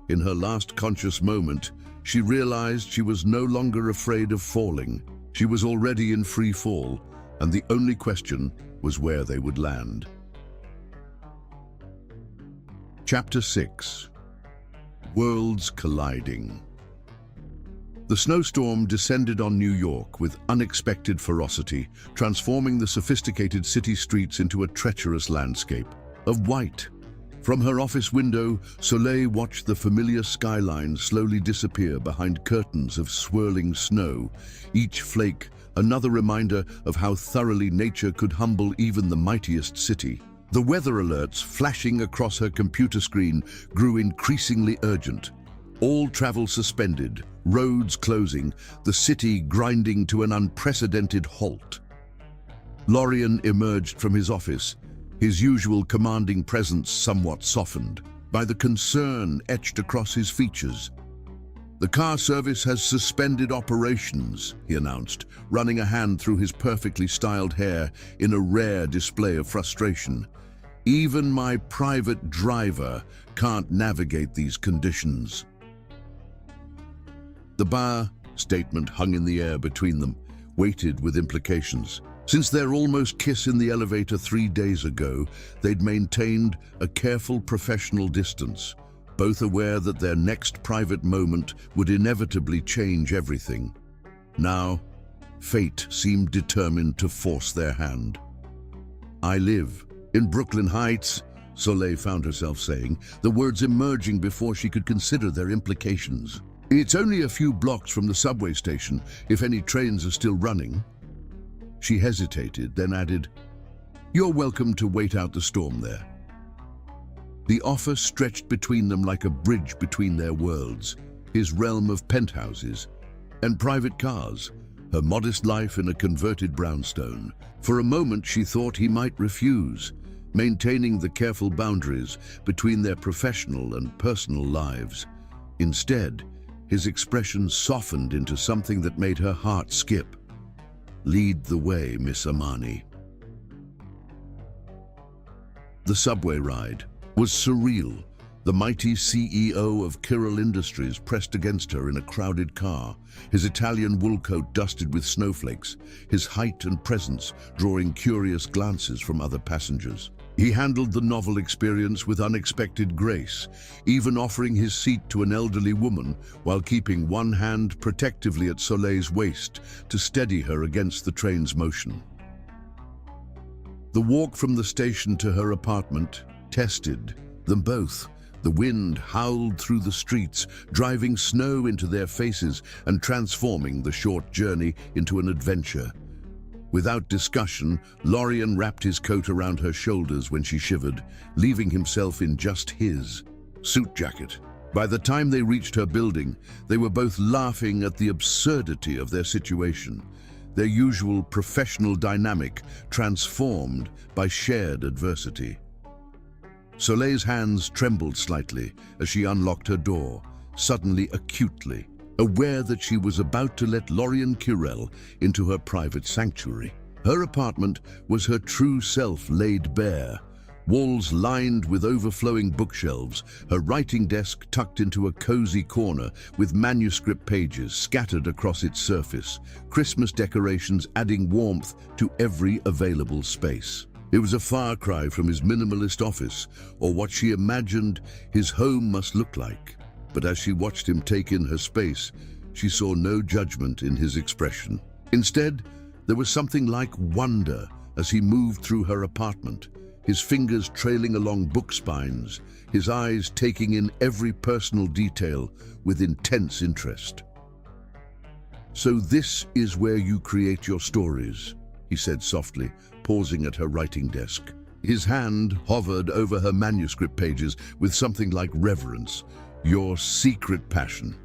In her last conscious moment, she realized she was no longer afraid of falling. She was already in free fall, and the only question was where they would land. Chapter 6. Worlds Colliding. The snowstorm descended on New York with unexpected ferocity, transforming the sophisticated city streets into a treacherous landscape of white. From her office window, Soleil watched the familiar skyline slowly disappear behind curtains of swirling snow, each flake another reminder of how thoroughly nature could humble even the mightiest city. The weather alerts flashing across her computer screen grew increasingly urgent. All travel suspended, roads closing, the city grinding to an unprecedented halt. Lorien emerged from his office, his usual commanding presence somewhat softened by the concern etched across his features. "The car service has suspended operations," he announced, running a hand through his perfectly styled hair in a rare display of frustration. "Even my private driver can't navigate these conditions." The bar statement hung in the air between them, weighted with implications. Since their almost kiss in the elevator 3 days ago, they'd maintained a careful professional distance, both aware that their next private moment would inevitably change everything. Now, fate seemed determined to force their hand. "I live in Brooklyn Heights," Soleil found herself saying, the words emerging before she could consider their implications. "It's only a few blocks from the subway station, if any trains are still running." She hesitated, then added, "You're welcome to wait out the storm there." The offer stretched between them like a bridge between their worlds, his realm of penthouses and private cars, her modest life in a converted brownstone. For a moment she thought he might refuse, maintaining the careful boundaries between their professional and personal lives. Instead, his expression softened into something that made her heart skip. "Lead the way, Miss Amani." The subway ride was surreal. The mighty CEO of Kiral Industries pressed against her in a crowded car, his Italian wool coat dusted with snowflakes, his height and presence drawing curious glances from other passengers. He handled the novel experience with unexpected grace, even offering his seat to an elderly woman while keeping one hand protectively at Soleil's waist to steady her against the train's motion. The walk from the station to her apartment tested them both. The wind howled through the streets, driving snow into their faces and transforming the short journey into an adventure. Without discussion, Lorien wrapped his coat around her shoulders when she shivered, leaving himself in just his suit jacket. By the time they reached her building, they were both laughing at the absurdity of their situation, their usual professional dynamic transformed by shared adversity. Soleil's hands trembled slightly as she unlocked her door, suddenly acutely aware that she was about to let Lorien Kiral into her private sanctuary. Her apartment was her true self laid bare, walls lined with overflowing bookshelves, her writing desk tucked into a cozy corner with manuscript pages scattered across its surface, Christmas decorations adding warmth to every available space. It was a far cry from his minimalist office or what she imagined his home must look like. But as she watched him take in her space, she saw no judgment in his expression. Instead, there was something like wonder as he moved through her apartment, his fingers trailing along book spines, his eyes taking in every personal detail with intense interest. "So this is where you create your stories," he said softly, pausing at her writing desk. His hand hovered over her manuscript pages with something like reverence. Your secret passion.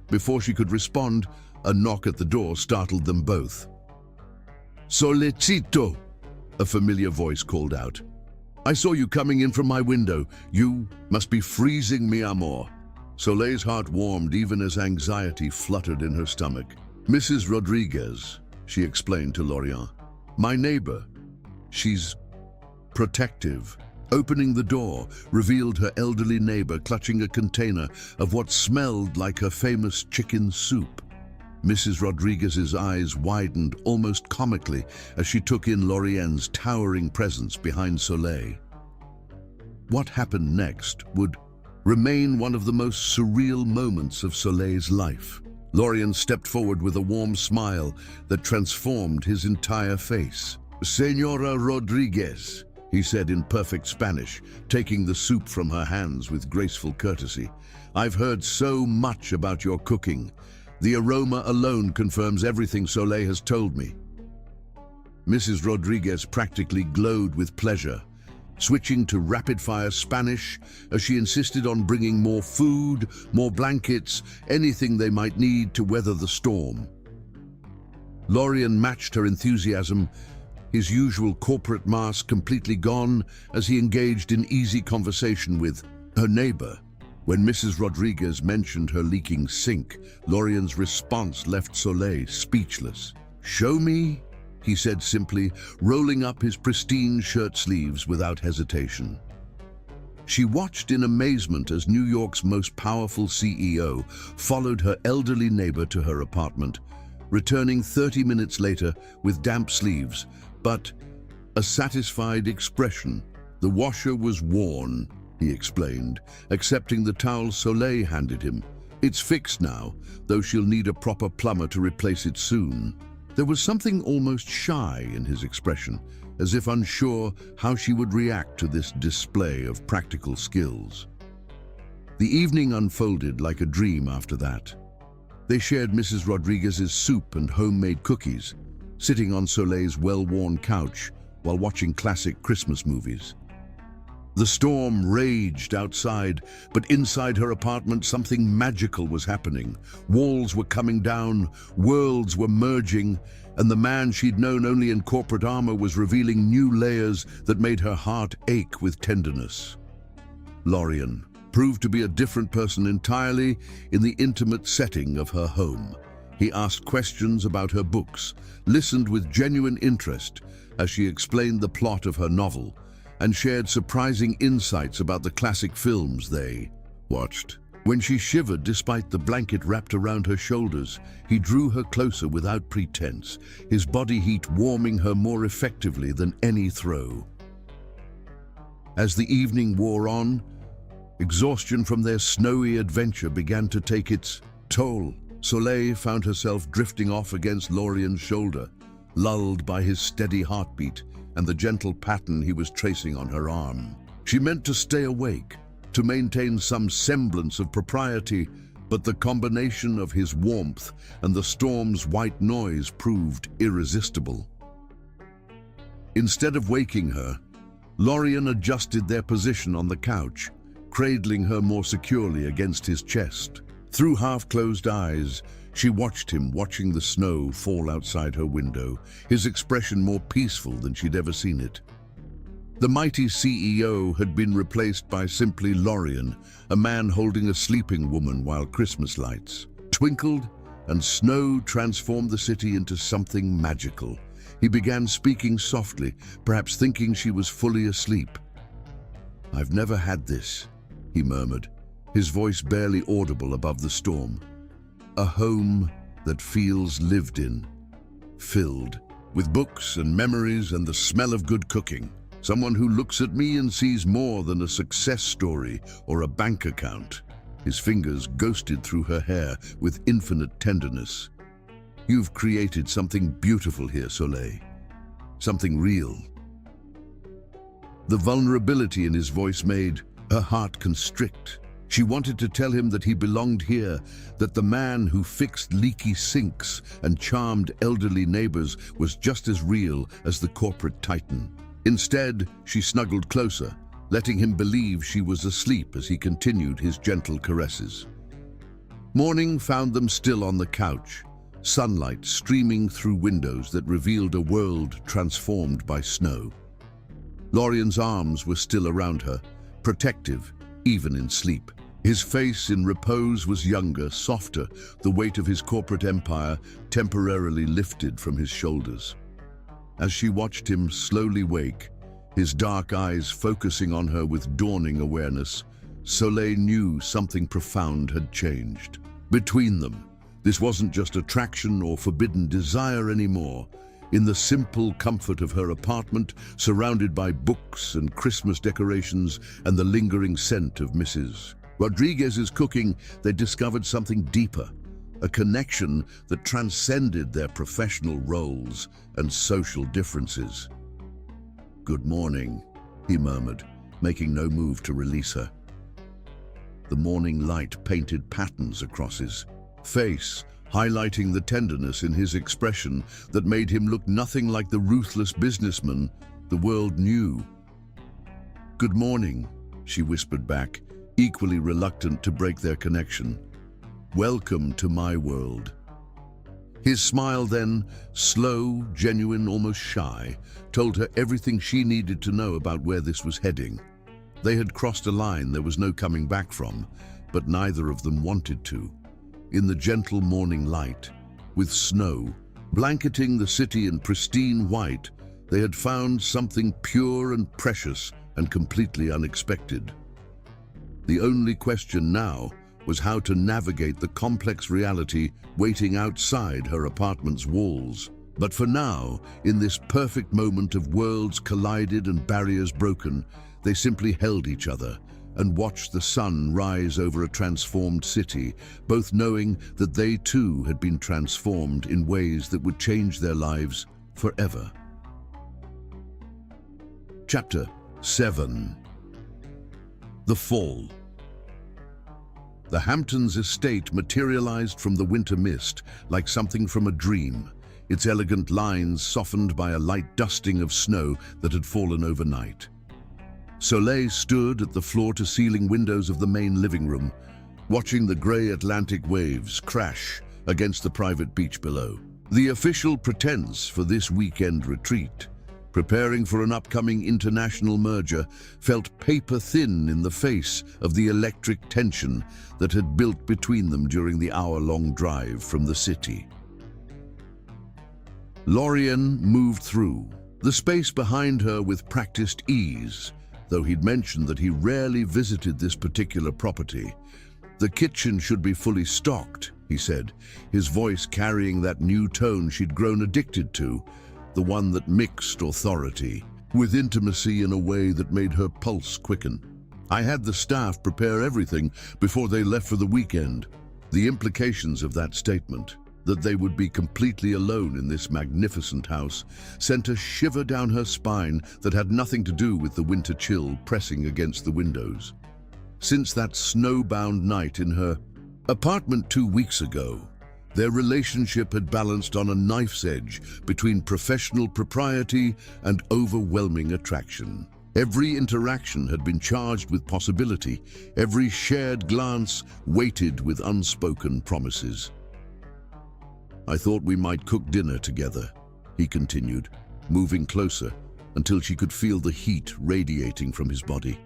Before she could respond, a knock at the door startled them both. Solecito, a familiar voice called out. I saw you coming in from my window. You must be freezing, mi amor. Soleil's heart warmed even as anxiety fluttered in her stomach. Mrs. Rodriguez, she explained to Lorient. My neighbor. She's protective. Opening the door revealed her elderly neighbor clutching a container of what smelled like her famous chicken soup. Mrs. Rodriguez's eyes widened almost comically as she took in Lorien's towering presence behind Soleil. What happened next would remain one of the most surreal moments of Soleil's life. Lorient stepped forward with a warm smile that transformed his entire face. Señora Rodriguez, he said in perfect Spanish, taking the soup from her hands with graceful courtesy. I've heard so much about your cooking. The aroma alone confirms everything Soleil has told me. Mrs. Rodriguez practically glowed with pleasure, switching to rapid-fire Spanish as she insisted on bringing more food, more blankets, anything they might need to weather the storm. Lorient matched her enthusiasm, his usual corporate mask completely gone as he engaged in easy conversation with her neighbor. When Mrs. Rodriguez mentioned her leaking sink, Lorient's response left Soleil speechless. Show me, he said simply, rolling up his pristine shirt sleeves without hesitation. She watched in amazement as New York's most powerful CEO followed her elderly neighbor to her apartment, returning 30 minutes later with damp sleeves, but a satisfied expression. The washer was worn, he explained, accepting the towel Soleil handed him. It's fixed now, though she'll need a proper plumber to replace it soon. There was something almost shy in his expression, as if unsure how she would react to this display of practical skills. The evening unfolded like a dream after that. They shared Mrs. Rodriguez's soup and homemade cookies, sitting on Soleil's well-worn couch while watching classic Christmas movies. The storm raged outside, but inside her apartment something magical was happening. Walls were coming down, worlds were merging, and the man she'd known only in corporate armor was revealing new layers that made her heart ache with tenderness. Lorient proved to be a different person entirely in the intimate setting of her home. He asked questions about her books, listened with genuine interest as she explained the plot of her novel, and shared surprising insights about the classic films they watched. When she shivered despite the blanket wrapped around her shoulders, he drew her closer without pretense, his body heat warming her more effectively than any throw. As the evening wore on, exhaustion from their snowy adventure began to take its toll. Soleil found herself drifting off against Lorient's shoulder, lulled by his steady heartbeat and the gentle pattern he was tracing on her arm. She meant to stay awake, to maintain some semblance of propriety, but the combination of his warmth and the storm's white noise proved irresistible. Instead of waking her, Lorient adjusted their position on the couch, cradling her more securely against his chest. Through half-closed eyes, she watched him watching the snow fall outside her window, his expression more peaceful than she'd ever seen it. The mighty CEO had been replaced by simply Lorient, a man holding a sleeping woman while Christmas lights twinkled and snow transformed the city into something magical. He began speaking softly, perhaps thinking she was fully asleep. I've never had this, he murmured, his voice barely audible above the storm. A home that feels lived in, filled with books and memories and the smell of good cooking. Someone who looks at me and sees more than a success story or a bank account. His fingers ghosted through her hair with infinite tenderness. You've created something beautiful here, Soleil. Something real. The vulnerability in his voice made her heart constrict. She wanted to tell him that he belonged here, that the man who fixed leaky sinks and charmed elderly neighbors was just as real as the corporate titan. Instead, she snuggled closer, letting him believe she was asleep as he continued his gentle caresses. Morning found them still on the couch, sunlight streaming through windows that revealed a world transformed by snow. Lorian's arms were still around her, protective, even in sleep. His face in repose was younger, softer, the weight of his corporate empire temporarily lifted from his shoulders. As she watched him slowly wake, his dark eyes focusing on her with dawning awareness, Soleil knew something profound had changed. Between them, this wasn't just attraction or forbidden desire anymore. In the simple comfort of her apartment, surrounded by books and Christmas decorations and the lingering scent of Mrs. Rodriguez's cooking, they discovered something deeper, a connection that transcended their professional roles and social differences. "Good morning," he murmured, making no move to release her. The morning light painted patterns across his face, highlighting the tenderness in his expression that made him look nothing like the ruthless businessman the world knew. "Good morning," she whispered back, equally reluctant to break their connection. "Welcome to my world." His smile then, slow, genuine, almost shy, told her everything she needed to know about where this was heading. They had crossed a line there was no coming back from, but neither of them wanted to. In the gentle morning light, with snow blanketing the city in pristine white, they had found something pure and precious and completely unexpected. The only question now was how to navigate the complex reality waiting outside her apartment's walls. But for now, in this perfect moment of worlds collided and barriers broken, they simply held each other and watched the sun rise over a transformed city, both knowing that they too had been transformed in ways that would change their lives forever. Chapter 7. The Fall. The Hamptons estate materialized from the winter mist like something from a dream, its elegant lines softened by a light dusting of snow that had fallen overnight. Soleil stood at the floor-to-ceiling windows of the main living room, watching the grey Atlantic waves crash against the private beach below. The official pretense for this weekend retreat, preparing for an upcoming international merger, felt paper-thin in the face of the electric tension that had built between them during the hour-long drive from the city. Lorian moved through the space behind her with practiced ease, though he'd mentioned that he rarely visited this particular property. "The kitchen should be fully stocked," he said, his voice carrying that new tone she'd grown addicted to, the one that mixed authority with intimacy in a way that made her pulse quicken. "I had the staff prepare everything before they left for the weekend." The implications of that statement, that they would be completely alone in this magnificent house, sent a shiver down her spine that had nothing to do with the winter chill pressing against the windows. Since that snowbound night in her apartment 2 weeks ago, their relationship had balanced on a knife's edge between professional propriety and overwhelming attraction. Every interaction had been charged with possibility, every shared glance weighted with unspoken promises. "I thought we might cook dinner together," he continued, moving closer until she could feel the heat radiating from his body.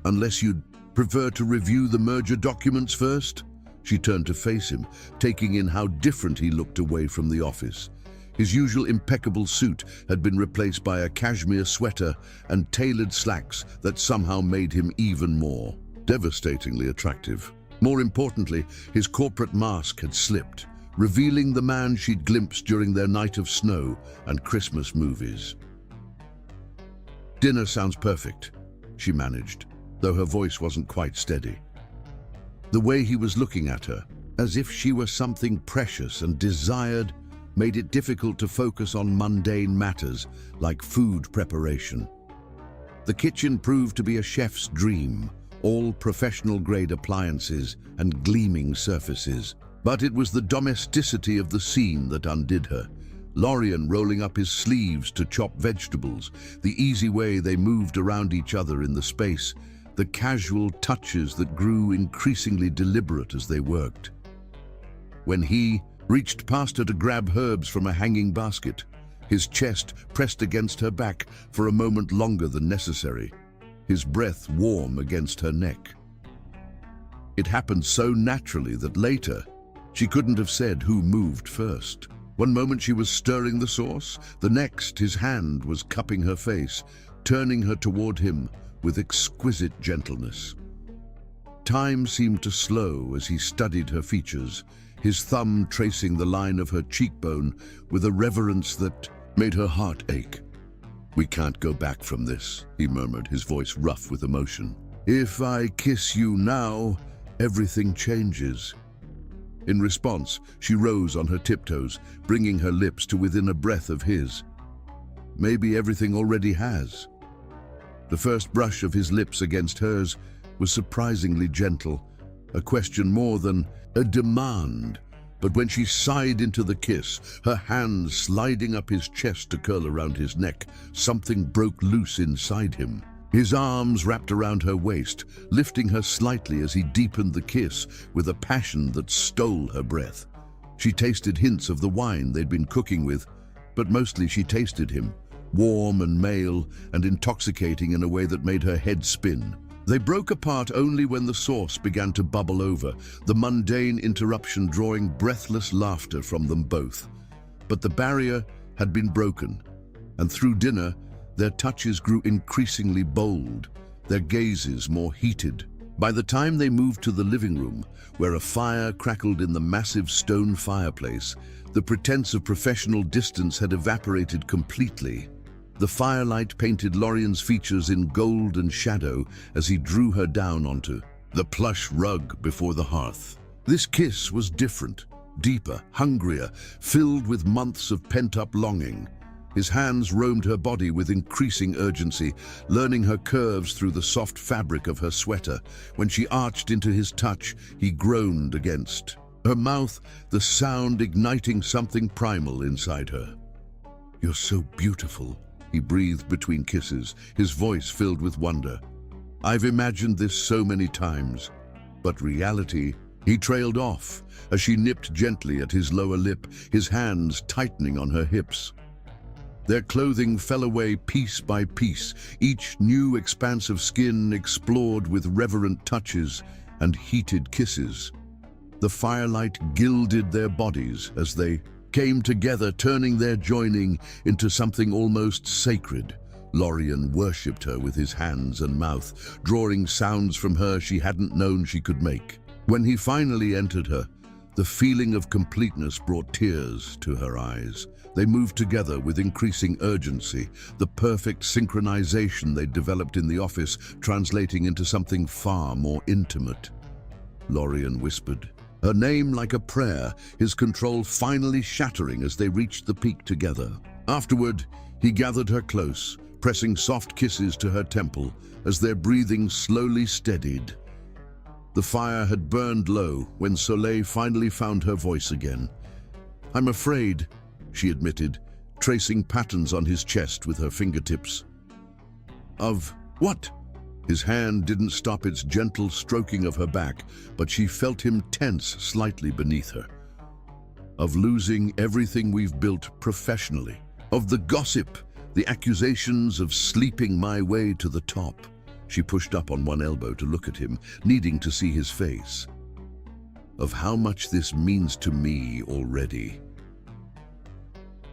"Unless you'd prefer to review the merger documents first?" She turned to face him, taking in how different he looked away from the office. His usual impeccable suit had been replaced by a cashmere sweater and tailored slacks that somehow made him even more devastatingly attractive. More importantly, his corporate mask had slipped, revealing the man she'd glimpsed during their night of snow and Christmas movies. "Dinner sounds perfect," she managed, though her voice wasn't quite steady. The way he was looking at her, as if she were something precious and desired, made it difficult to focus on mundane matters like food preparation. The kitchen proved to be a chef's dream, all professional-grade appliances and gleaming surfaces. But it was the domesticity of the scene that undid her. Lorien rolling up his sleeves to chop vegetables, the easy way they moved around each other in the space, the casual touches that grew increasingly deliberate as they worked. When he reached past her to grab herbs from a hanging basket, his chest pressed against her back for a moment longer than necessary, his breath warm against her neck. It happened so naturally that later, she couldn't have said who moved first. One moment she was stirring the sauce, the next his hand was cupping her face, turning her toward him with exquisite gentleness. Time seemed to slow as he studied her features, his thumb tracing the line of her cheekbone with a reverence that made her heart ache. "We can't go back from this," he murmured, his voice rough with emotion. "If I kiss you now, everything changes." In response, she rose on her tiptoes, bringing her lips to within a breath of his. Maybe everything already has. The first brush of his lips against hers was surprisingly gentle, a question more than a demand. But when she sighed into the kiss, her hands sliding up his chest to curl around his neck, something broke loose inside him. His arms wrapped around her waist, lifting her slightly as he deepened the kiss with a passion that stole her breath. She tasted hints of the wine they'd been cooking with, but mostly she tasted him, warm and male and intoxicating in a way that made her head spin. They broke apart only when the sauce began to bubble over, the mundane interruption drawing breathless laughter from them both. But the barrier had been broken, and through dinner, their touches grew increasingly bold, their gazes more heated. By the time they moved to the living room, where a fire crackled in the massive stone fireplace, the pretense of professional distance had evaporated completely. The firelight painted Lorien's features in gold and shadow as he drew her down onto the plush rug before the hearth. This kiss was different, deeper, hungrier, filled with months of pent-up longing. His hands roamed her body with increasing urgency, learning her curves through the soft fabric of her sweater. When she arched into his touch, he groaned against her mouth, the sound igniting something primal inside her. "You're so beautiful," he breathed between kisses, his voice filled with wonder. "I've imagined this so many times, but reality..." He trailed off as she nipped gently at his lower lip, his hands tightening on her hips. Their clothing fell away piece by piece, each new expanse of skin explored with reverent touches and heated kisses. The firelight gilded their bodies as they came together, turning their joining into something almost sacred. Lorien worshipped her with his hands and mouth, drawing sounds from her she hadn't known she could make. When he finally entered her, the feeling of completeness brought tears to her eyes. They moved together with increasing urgency, the perfect synchronization they'd developed in the office translating into something far more intimate. Lorien whispered, her name like a prayer, his control finally shattering as they reached the peak together. Afterward, he gathered her close, pressing soft kisses to her temple as their breathing slowly steadied. The fire had burned low when Soleil finally found her voice again. "I'm afraid," she admitted, tracing patterns on his chest with her fingertips. "Of what?" His hand didn't stop its gentle stroking of her back, but she felt him tense slightly beneath her. "Of losing everything we've built professionally. Of the gossip, the accusations of sleeping my way to the top." She pushed up on one elbow to look at him, needing to see his face. "Of how much this means to me already."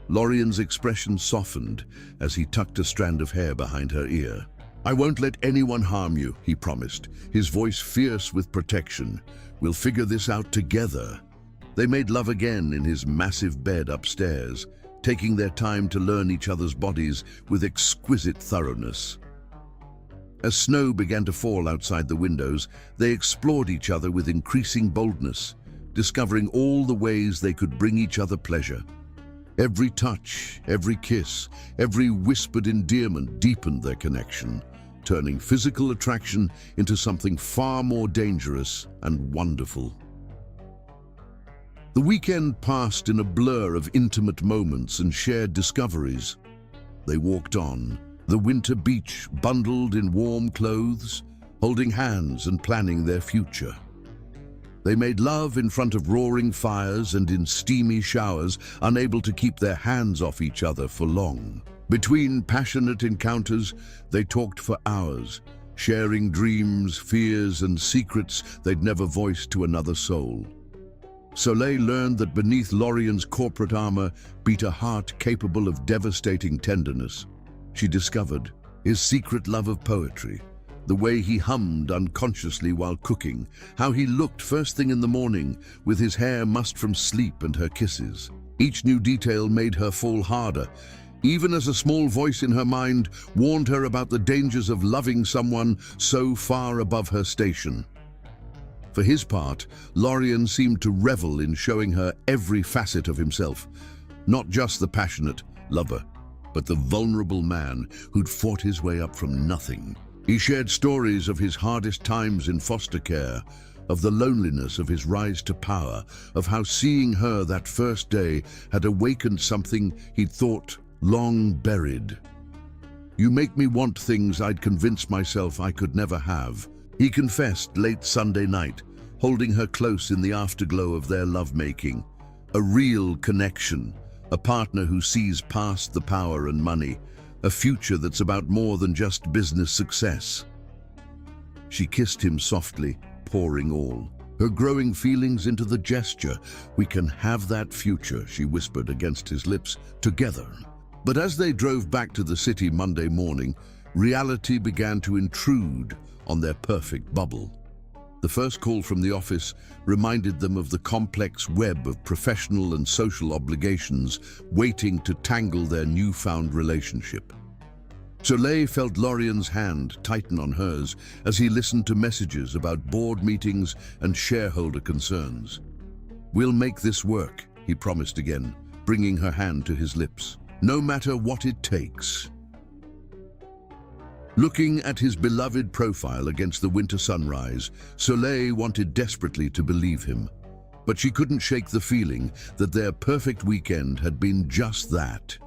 Lorien's expression softened as he tucked a strand of hair behind her ear. "I won't let anyone harm you," he promised, his voice fierce with protection. "We'll figure this out together." They made love again in his massive bed upstairs, taking their time to learn each other's bodies with exquisite thoroughness. As snow began to fall outside the windows, they explored each other with increasing boldness, discovering all the ways they could bring each other pleasure. Every touch, every kiss, every whispered endearment deepened their connection. turning physical attraction into something far more dangerous and wonderful. The weekend passed in a blur of intimate moments and shared discoveries. They walked on the winter beach, bundled in warm clothes, holding hands and planning their future. They made love in front of roaring fires and in steamy showers, unable to keep their hands off each other for long. Between passionate encounters, they talked for hours, sharing dreams, fears, and secrets they'd never voiced to another soul. Soleil learned that beneath Lorien's corporate armor beat a heart capable of devastating tenderness. She discovered his secret love of poetry, the way he hummed unconsciously while cooking, how he looked first thing in the morning with his hair mussed from sleep and her kisses. Each new detail made her fall harder, even as a small voice in her mind warned her about the dangers of loving someone so far above her station. For his part, Lorien seemed to revel in showing her every facet of himself, not just the passionate lover, but the vulnerable man who'd fought his way up from nothing. He shared stories of his hardest times in foster care, of the loneliness of his rise to power, of how seeing her that first day had awakened something he'd thought long buried. "You make me want things I'd convinced myself I could never have," he confessed late Sunday night, holding her close in the afterglow of their lovemaking. A real connection, a partner who sees past the power and money, a future that's about more than just business success. She kissed him softly, pouring all her growing feelings into the gesture. "We can have that future," she whispered against his lips, "together." But as they drove back to the city Monday morning, reality began to intrude on their perfect bubble. The first call from the office reminded them of the complex web of professional and social obligations waiting to tangle their newfound relationship. Soleil felt Lorien's hand tighten on hers as he listened to messages about board meetings and shareholder concerns. "We'll make this work," he promised again, bringing her hand to his lips. "No matter what it takes." Looking at his beloved profile against the winter sunrise, Soleil wanted desperately to believe him. But she couldn't shake the feeling that their perfect weekend had been just that.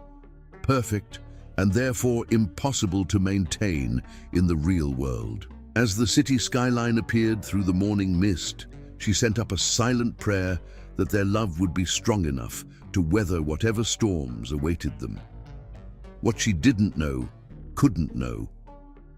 Perfect, and therefore impossible to maintain in the real world. As the city skyline appeared through the morning mist, she sent up a silent prayer that their love would be strong enough to weather whatever storms awaited them. What she didn't know, couldn't know,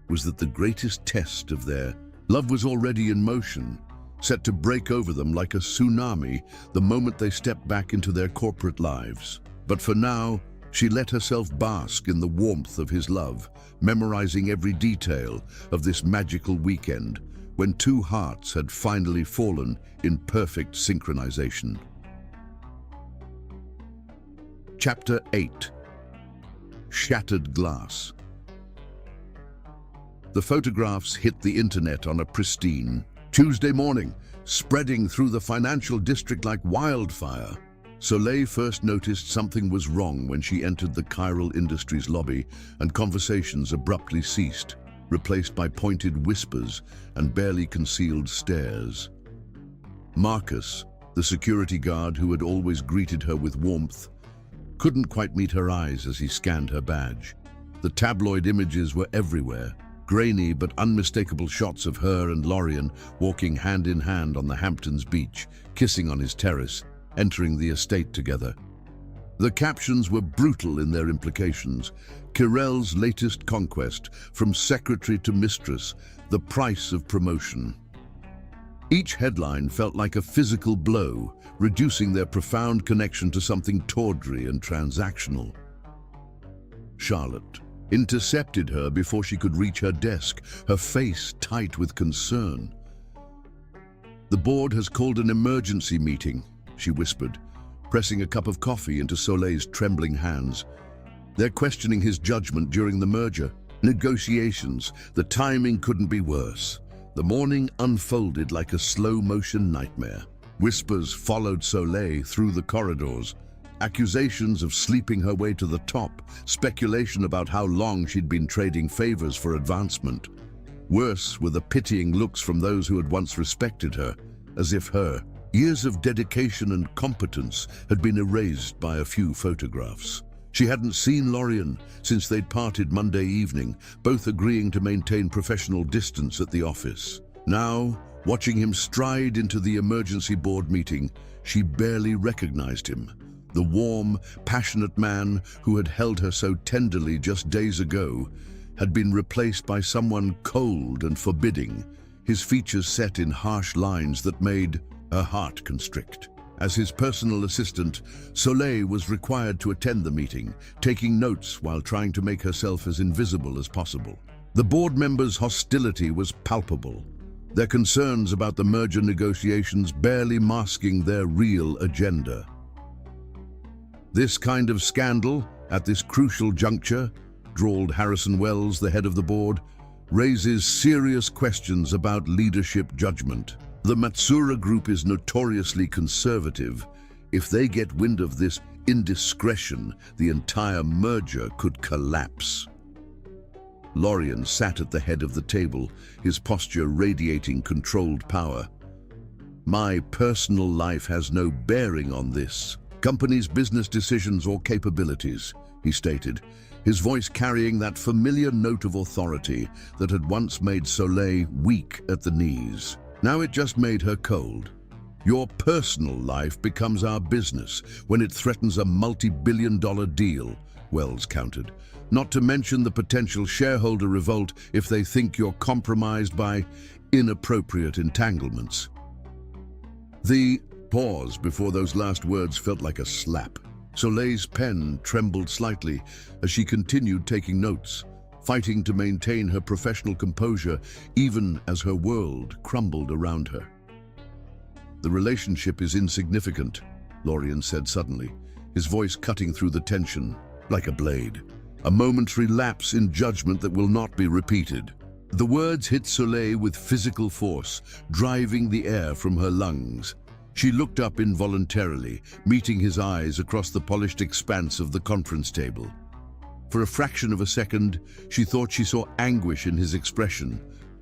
was that the greatest test of their love was already in motion, set to break over them like a tsunami the moment they stepped back into their corporate lives. But for now, she let herself bask in the warmth of his love, memorizing every detail of this magical weekend when two hearts had finally fallen in perfect synchronization. Chapter 8. Shattered Glass. The photographs hit the internet on a pristine Tuesday morning, spreading through the financial district like wildfire. Soleil first noticed something was wrong when she entered the Chiral Industries lobby and conversations abruptly ceased, replaced by pointed whispers and barely concealed stares. Marcus, the security guard who had always greeted her with warmth, couldn't quite meet her eyes as he scanned her badge. The tabloid images were everywhere, grainy but unmistakable shots of her and Lorien walking hand in hand on the Hamptons beach, kissing on his terrace, entering the estate together. The captions were brutal in their implications. Kirell's latest conquest, from secretary to mistress, the price of promotion. Each headline felt like a physical blow, reducing their profound connection to something tawdry and transactional. Charlotte intercepted her before she could reach her desk, her face tight with concern. "The board has called an emergency meeting," she whispered, pressing a cup of coffee into Soleil's trembling hands. "They're questioning his judgment during the merger. Negotiations. The timing couldn't be worse." The morning unfolded like a slow-motion nightmare. Whispers followed Soleil through the corridors. Accusations of sleeping her way to the top, speculation about how long she'd been trading favors for advancement. Worse were the pitying looks from those who had once respected her, as if her years of dedication and competence had been erased by a few photographs. She hadn't seen Lorien since they'd parted Monday evening, both agreeing to maintain professional distance at the office. Now, watching him stride into the emergency board meeting, she barely recognized him. The warm, passionate man who had held her so tenderly just days ago had been replaced by someone cold and forbidding, his features set in harsh lines that made her heart constrict. As his personal assistant, Soleil was required to attend the meeting, taking notes while trying to make herself as invisible as possible. The board members' hostility was palpable, their concerns about the merger negotiations barely masking their real agenda. This kind of scandal, at this crucial juncture, drawled Harrison Wells, the head of the board, raises serious questions about leadership judgment. The Matsuura Group is notoriously conservative. If they get wind of this indiscretion, the entire merger could collapse. Lorien sat at the head of the table, his posture radiating controlled power. My personal life has no bearing on this company's business decisions or capabilities, he stated, his voice carrying that familiar note of authority that had once made Soleil weak at the knees. Now it just made her cold. Your personal life becomes our business when it threatens a multi-billion-dollar deal, Wells countered. Not to mention the potential shareholder revolt if they think you're compromised by inappropriate entanglements. The pause before those last words felt like a slap. Soleil's pen trembled slightly as she continued taking notes, fighting to maintain her professional composure even as her world crumbled around her. The relationship is insignificant, Lorien said suddenly, his voice cutting through the tension like a blade. A momentary lapse in judgment that will not be repeated. The words hit Soleil with physical force, driving the air from her lungs. She looked up involuntarily, meeting his eyes across the polished expanse of the conference table. For a fraction of a second, she thought she saw anguish in his expression,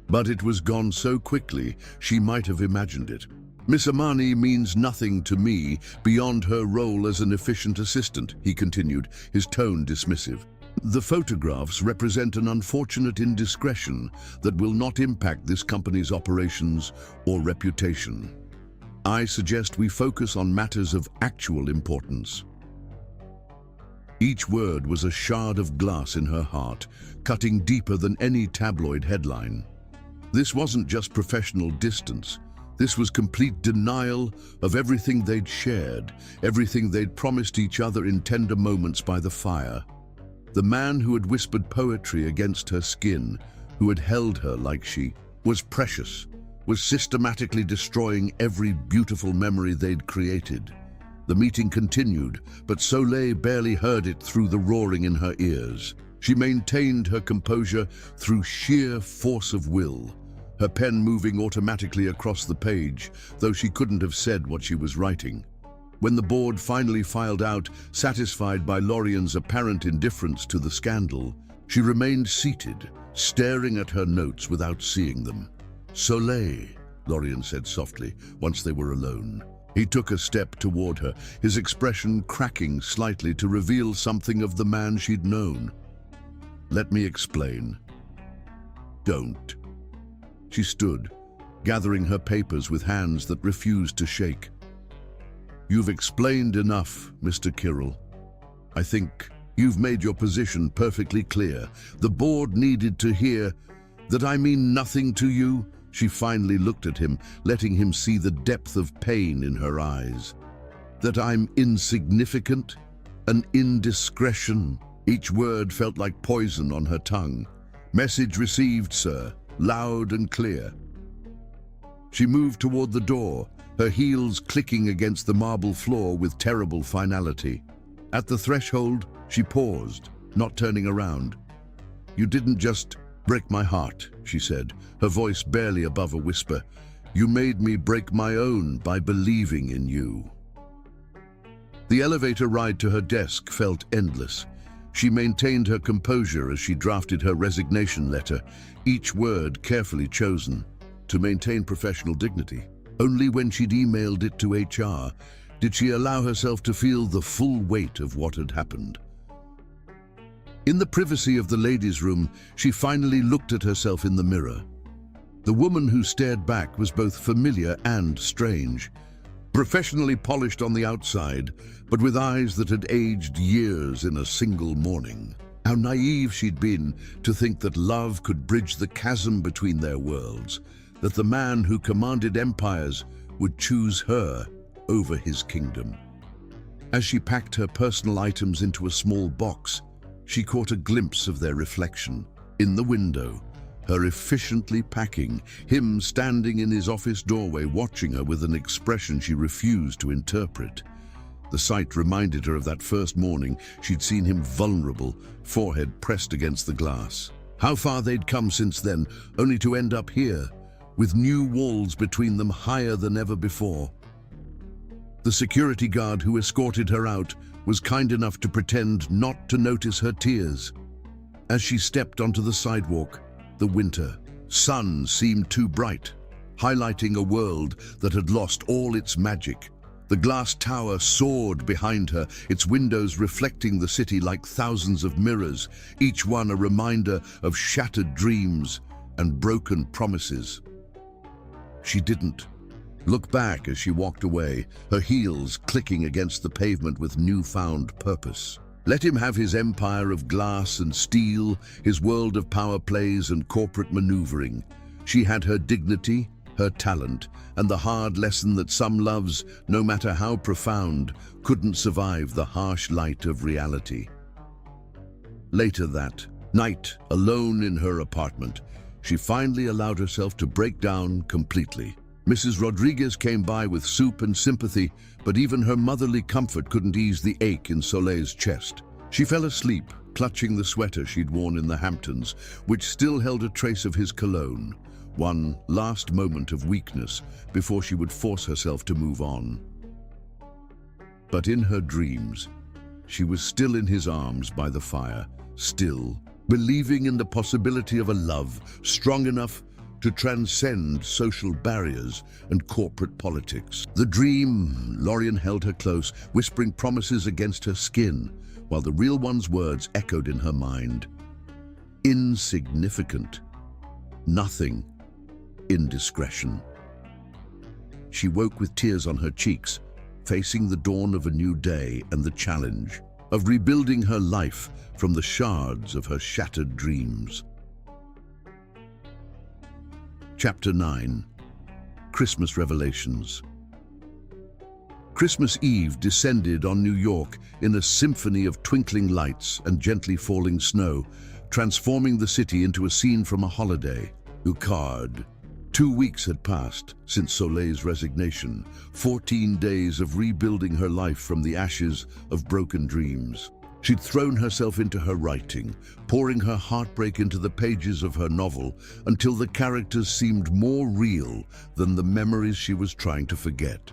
but it was gone so quickly she might have imagined it. Miss Amani means nothing to me beyond her role as an efficient assistant, he continued, his tone dismissive. The photographs represent an unfortunate indiscretion that will not impact this company's operations or reputation. I suggest we focus on matters of actual importance. Each word was a shard of glass in her heart, cutting deeper than any tabloid headline. This wasn't just professional distance. This was complete denial of everything they'd shared, everything they'd promised each other in tender moments by the fire. The man who had whispered poetry against her skin, who had held her like she was precious, was systematically destroying every beautiful memory they'd created. The meeting continued, but Soleil barely heard it through the roaring in her ears. She maintained her composure through sheer force of will, her pen moving automatically across the page, though she couldn't have said what she was writing. When the board finally filed out, satisfied by Lorien's apparent indifference to the scandal, she remained seated, staring at her notes without seeing them. Soleil, Lorien said softly, once they were alone. He took a step toward her, his expression cracking slightly to reveal something of the man she'd known. Let me explain. Don't. She stood, gathering her papers with hands that refused to shake. You've explained enough, Mr. Kirill. I think you've made your position perfectly clear. The board needed to hear that I mean nothing to you. She finally looked at him, letting him see the depth of pain in her eyes. That I'm insignificant, an indiscretion. Each word felt like poison on her tongue. Message received, sir, loud and clear. She moved toward the door, her heels clicking against the marble floor with terrible finality. At the threshold, she paused, not turning around. You didn't just break my heart, she said, her voice barely above a whisper. You made me break my own by believing in you. The elevator ride to her desk felt endless. She maintained her composure as she drafted her resignation letter, each word carefully chosen to maintain professional dignity. Only when she'd emailed it to HR did she allow herself to feel the full weight of what had happened. In the privacy of the ladies' room, she finally looked at herself in the mirror. The woman who stared back was both familiar and strange. Professionally polished on the outside, but with eyes that had aged years in a single morning. How naive she'd been to think that love could bridge the chasm between their worlds, that the man who commanded empires would choose her over his kingdom. As she packed her personal items into a small box, she caught a glimpse of their reflection in the window. Her efficiently packing, him standing in his office doorway watching her with an expression she refused to interpret. The sight reminded her of that first morning she'd seen him vulnerable, forehead pressed against the glass. How far they'd come since then, only to end up here, with new walls between them higher than ever before. The security guard who escorted her out was kind enough to pretend not to notice her tears. As she stepped onto the sidewalk, the winter sun seemed too bright, highlighting a world that had lost all its magic. The glass tower soared behind her, its windows reflecting the city like thousands of mirrors, each one a reminder of shattered dreams and broken promises. She didn't look back as she walked away, her heels clicking against the pavement with newfound purpose. Let him have his empire of glass and steel, his world of power plays and corporate maneuvering. She had her dignity, her talent, and the hard lesson that some loves, no matter how profound, couldn't survive the harsh light of reality. Later that night, alone in her apartment, she finally allowed herself to break down completely. Mrs. Rodriguez came by with soup and sympathy, but even her motherly comfort couldn't ease the ache in Soleil's chest. She fell asleep, clutching the sweater she'd worn in the Hamptons, which still held a trace of his cologne. One last moment of weakness before she would force herself to move on. But in her dreams, she was still in his arms by the fire, still believing in the possibility of a love strong enough to transcend social barriers and corporate politics. The dream, Lorien held her close, whispering promises against her skin, while the real one's words echoed in her mind. Insignificant. Nothing. Indiscretion. She woke with tears on her cheeks, facing the dawn of a new day and the challenge of rebuilding her life from the shards of her shattered dreams. Chapter 9. Christmas Revelations. Christmas Eve descended on New York in a symphony of twinkling lights and gently falling snow, transforming the city into a scene from a holiday. Ucard. 2 weeks had passed since Soleil's resignation, 14 days of rebuilding her life from the ashes of broken dreams. She'd thrown herself into her writing, pouring her heartbreak into the pages of her novel until the characters seemed more real than the memories she was trying to forget.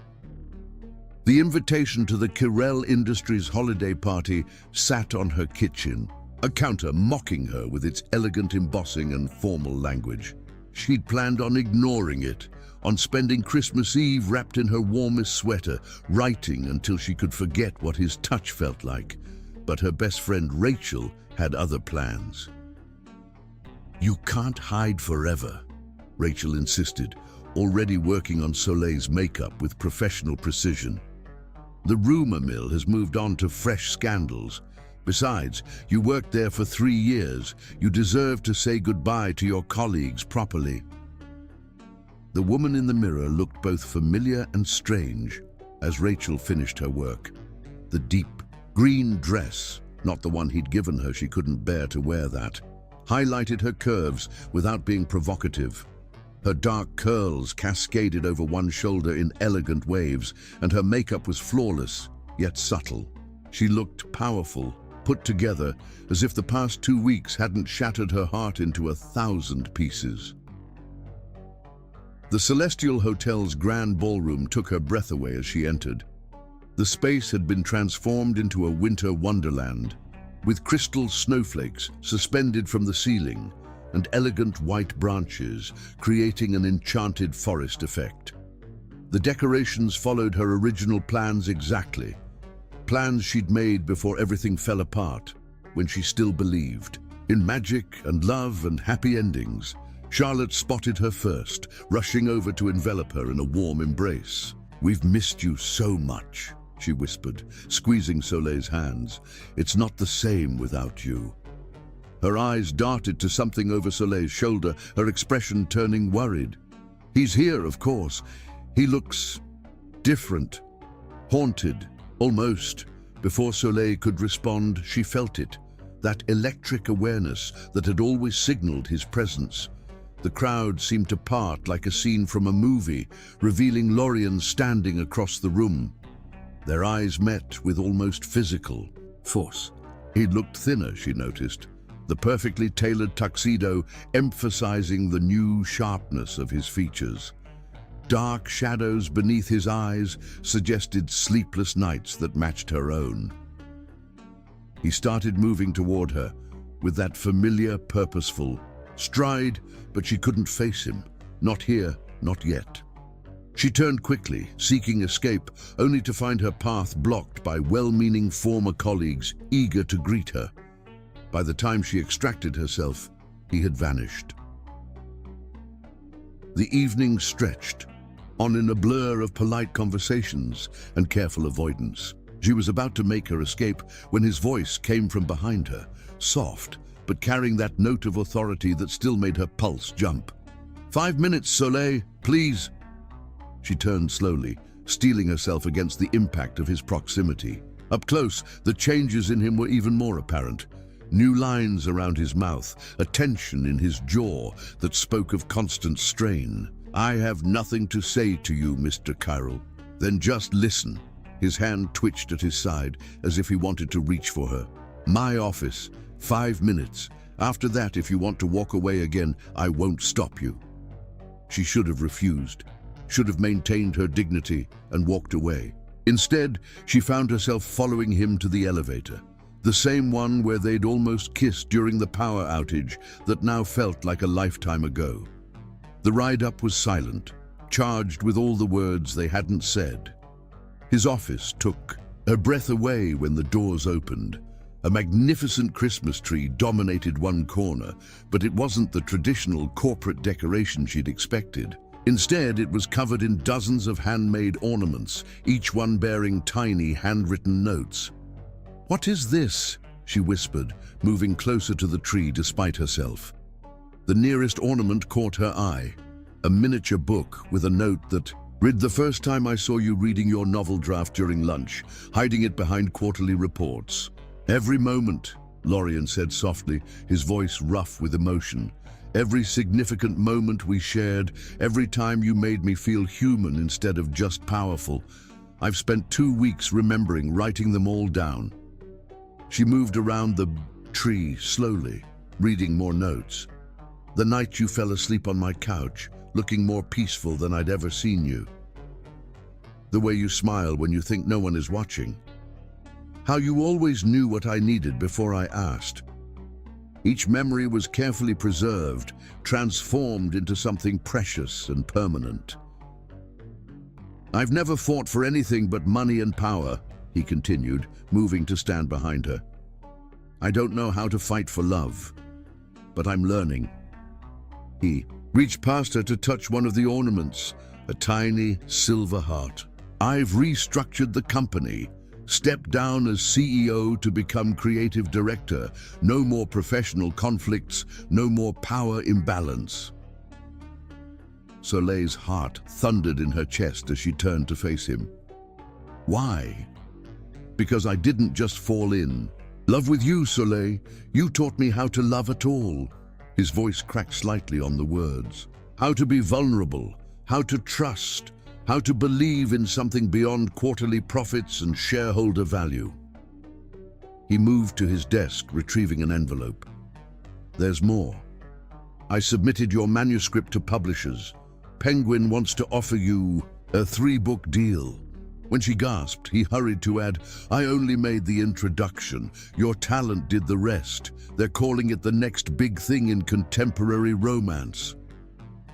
The invitation to the Kirel Industries holiday party sat on her kitchen, a counter mocking her with its elegant embossing and formal language. She'd planned on ignoring it, on spending Christmas Eve wrapped in her warmest sweater, writing until she could forget what his touch felt like. But her best friend Rachel had other plans. "You can't hide forever," Rachel insisted, already working on Soleil's makeup with professional precision. "The rumor mill has moved on to fresh scandals. Besides, you worked there for 3 years. You deserve to say goodbye to your colleagues properly." The woman in the mirror looked both familiar and strange as Rachel finished her work. The deep green dress, not the one he'd given her, she couldn't bear to wear that, highlighted her curves without being provocative. Her dark curls cascaded over one shoulder in elegant waves, and her makeup was flawless, yet subtle. She looked powerful, put together, as if the past 2 weeks hadn't shattered her heart into 1,000 pieces. The Celestial Hotel's grand ballroom took her breath away as she entered. The space had been transformed into a winter wonderland, with crystal snowflakes suspended from the ceiling and elegant white branches creating an enchanted forest effect. The decorations followed her original plans exactly, plans she'd made before everything fell apart, when she still believed in magic and love and happy endings. Charlotte spotted her first, rushing over to envelop her in a warm embrace. "We've missed you so much," she whispered, squeezing Soleil's hands. "It's not the same without you." Her eyes darted to something over Soleil's shoulder, her expression turning worried. "He's here, of course. He looks different, haunted, almost." Before Soleil could respond, she felt it, that electric awareness that had always signaled his presence. The crowd seemed to part like a scene from a movie, revealing Lorien standing across the room. Their eyes met with almost physical force. He looked thinner, she noticed, the perfectly tailored tuxedo emphasizing the new sharpness of his features. Dark shadows beneath his eyes suggested sleepless nights that matched her own. He started moving toward her with that familiar, purposeful stride, but she couldn't face him. Not here, not yet. She turned quickly, seeking escape, only to find her path blocked by well-meaning former colleagues eager to greet her. By the time she extracted herself, he had vanished. The evening stretched on in a blur of polite conversations and careful avoidance. She was about to make her escape when his voice came from behind her, soft, but carrying that note of authority that still made her pulse jump. "5 minutes, Soleil, please." She turned slowly, steeling herself against the impact of his proximity. Up close, the changes in him were even more apparent. New lines around his mouth, a tension in his jaw that spoke of constant strain. "I have nothing to say to you, Mr. Chiral." "Then just listen." His hand twitched at his side as if he wanted to reach for her. "My office, 5 minutes. After that, if you want to walk away again, I won't stop you." She should have refused, should have maintained her dignity and walked away. Instead, she found herself following him to the elevator, the same one where they'd almost kissed during the power outage that now felt like a lifetime ago. The ride up was silent, charged with all the words they hadn't said. His office took her breath away when the doors opened. A magnificent Christmas tree dominated one corner, but it wasn't the traditional corporate decoration she'd expected. Instead, it was covered in dozens of handmade ornaments, each one bearing tiny handwritten notes. "What is this?" she whispered, moving closer to the tree despite herself. The nearest ornament caught her eye, a miniature book with a note that read, "The first time I saw you reading your novel draft during lunch, hiding it behind quarterly reports." "Every moment," Lorien said softly, his voice rough with emotion. "Every significant moment we shared, every time you made me feel human instead of just powerful. I've spent 2 weeks remembering, writing them all down." She moved around the tree slowly, reading more notes. "The night you fell asleep on my couch, looking more peaceful than I'd ever seen you. The way you smile when you think no one is watching. How you always knew what I needed before I asked." Each memory was carefully preserved, transformed into something precious and permanent. "I've never fought for anything but money and power," he continued, moving to stand behind her. "I don't know how to fight for love, but I'm learning." He reached past her to touch one of the ornaments, a tiny silver heart. "I've restructured the company, stepped down as CEO to become creative director. No more professional conflicts, no more power imbalance." Soleil's heart thundered in her chest as she turned to face him. "Why?" "Because I didn't just fall in love with you, Soleil. You taught me how to love at all." His voice cracked slightly on the words. "How to be vulnerable, how to trust, how to believe in something beyond quarterly profits and shareholder value." He moved to his desk, retrieving an envelope. "There's more. I submitted your manuscript to publishers. Penguin wants to offer you a 3-book deal. When she gasped, he hurried to add, "I only made the introduction. Your talent did the rest. They're calling it the next big thing in contemporary romance."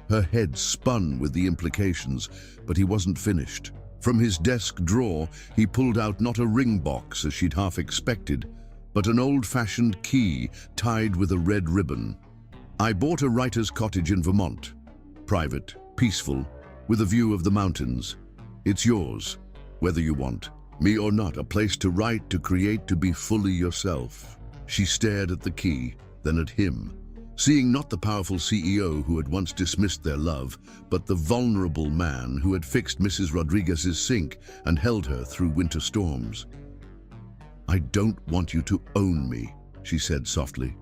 Her head spun with the implications, but he wasn't finished. From his desk drawer, he pulled out not a ring box as she'd half expected, but an old-fashioned key tied with a red ribbon. "I bought a writer's cottage in Vermont. Private, peaceful, with a view of the mountains. It's yours, whether you want. Me or not, a place to write, to create, to be fully yourself." She stared at the key, then at him, seeing not the powerful CEO who had once dismissed their love, but the vulnerable man who had fixed Mrs. Rodriguez's sink and held her through winter storms. "I don't want you to own me," she said softly.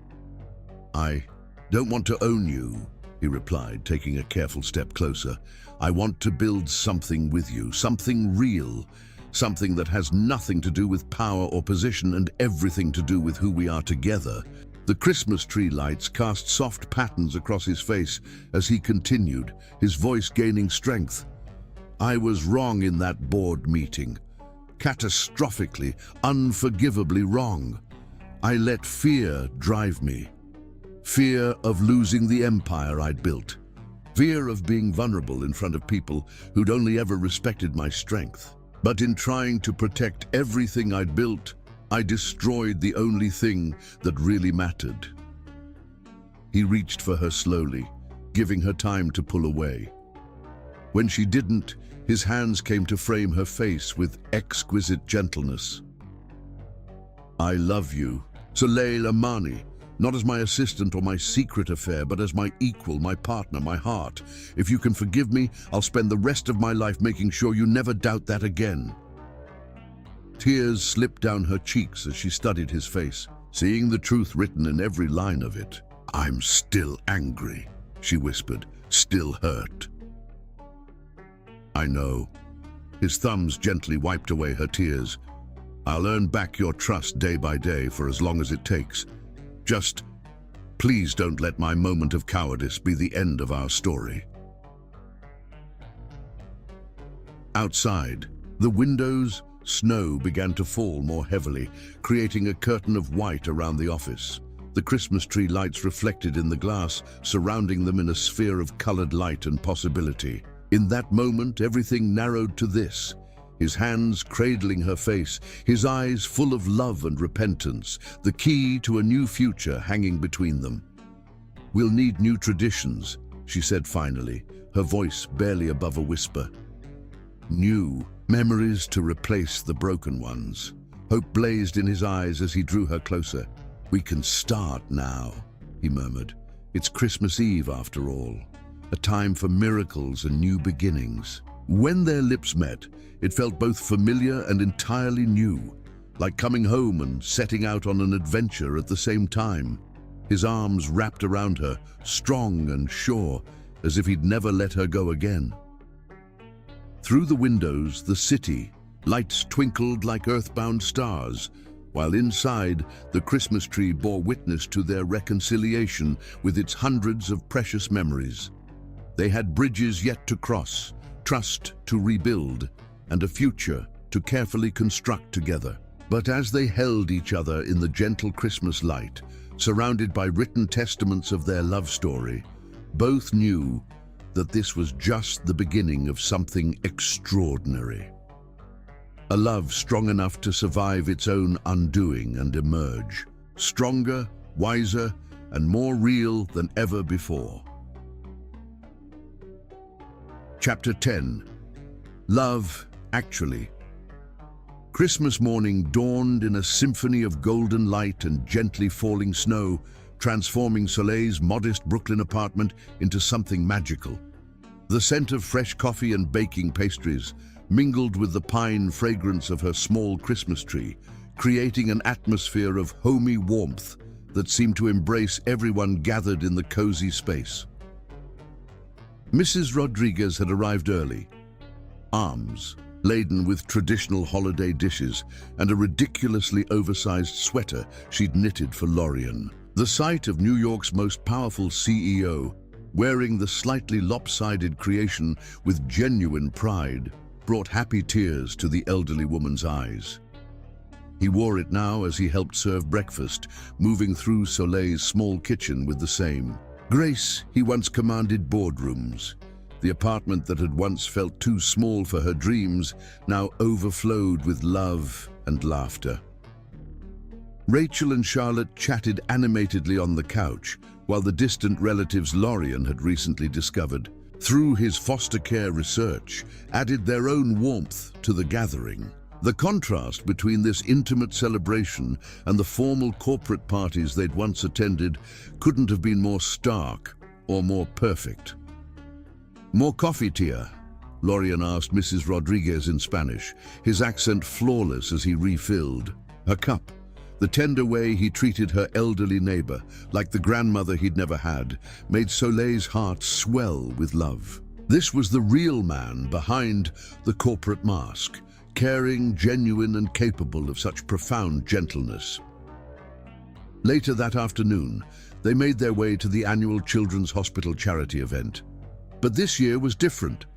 "I don't want to own you," he replied, taking a careful step closer. "I want to build something with you, something real, something that has nothing to do with power or position and everything to do with who we are together." The Christmas tree lights cast soft patterns across his face as he continued, his voice gaining strength. "I was wrong in that board meeting. Catastrophically, unforgivably wrong. I let fear drive me. Fear of losing the empire I'd built. Fear of being vulnerable in front of people who'd only ever respected my strength. But in trying to protect everything I'd built, I destroyed the only thing that really mattered." He reached for her slowly, giving her time to pull away. When she didn't, his hands came to frame her face with exquisite gentleness. "I love you, Soleil Amani, not as my assistant or my secret affair, but as my equal, my partner, my heart. If you can forgive me, I'll spend the rest of my life making sure you never doubt that again." Tears slipped down her cheeks as she studied his face, seeing the truth written in every line of it. "I'm still angry," she whispered, "still hurt." "I know." His thumbs gently wiped away her tears. "I'll earn back your trust day by day for as long as it takes. Just, please don't let my moment of cowardice be the end of our story." Outside, the windows, snow began to fall more heavily, creating a curtain of white around the office. The Christmas tree lights reflected in the glass, surrounding them in a sphere of colored light and possibility. In that moment, everything narrowed to this: his hands cradling her face, his eyes full of love and repentance, the key to a new future hanging between them. "We'll need new traditions," she said finally, her voice barely above a whisper. "New memories to replace the broken ones." Hope blazed in his eyes as he drew her closer. "We can start now," he murmured. "It's Christmas Eve after all, a time for miracles and new beginnings." When their lips met, it felt both familiar and entirely new, like coming home and setting out on an adventure at the same time. His arms wrapped around her, strong and sure, as if he'd never let her go again. Through the windows, the city, lights twinkled like earthbound stars, while inside, the Christmas tree bore witness to their reconciliation with its hundreds of precious memories. They had bridges yet to cross, trust to rebuild, and a future to carefully construct together. But as they held each other in the gentle Christmas light, surrounded by written testaments of their love story, both knew that this was just the beginning of something extraordinary. A love strong enough to survive its own undoing and emerge, stronger, wiser, and more real than ever before. Chapter 10. Love, Actually. Christmas morning dawned in a symphony of golden light and gently falling snow, transforming Soleil's modest Brooklyn apartment into something magical. The scent of fresh coffee and baking pastries mingled with the pine fragrance of her small Christmas tree, creating an atmosphere of homey warmth that seemed to embrace everyone gathered in the cozy space. Mrs. Rodriguez had arrived early, arms laden with traditional holiday dishes and a ridiculously oversized sweater she'd knitted for Lorian. The sight of New York's most powerful CEO wearing the slightly lopsided creation with genuine pride brought happy tears to the elderly woman's eyes. He wore it now as he helped serve breakfast, moving through Soleil's small kitchen with the same grace he once commanded boardrooms. The apartment that had once felt too small for her dreams now overflowed with love and laughter. Rachel and Charlotte chatted animatedly on the couch, while the distant relatives Lorian had recently discovered, through his foster care research, added their own warmth to the gathering. The contrast between this intimate celebration and the formal corporate parties they'd once attended couldn't have been more stark or more perfect. "More coffee, tia?" Lorian asked Mrs. Rodriguez in Spanish, his accent flawless as he refilled her cup. The tender way he treated her elderly neighbor, like the grandmother he'd never had, made Soleil's heart swell with love. This was the real man behind the corporate mask, caring, genuine, and capable of such profound gentleness. Later that afternoon, they made their way to the annual Children's Hospital charity event. But this year was different.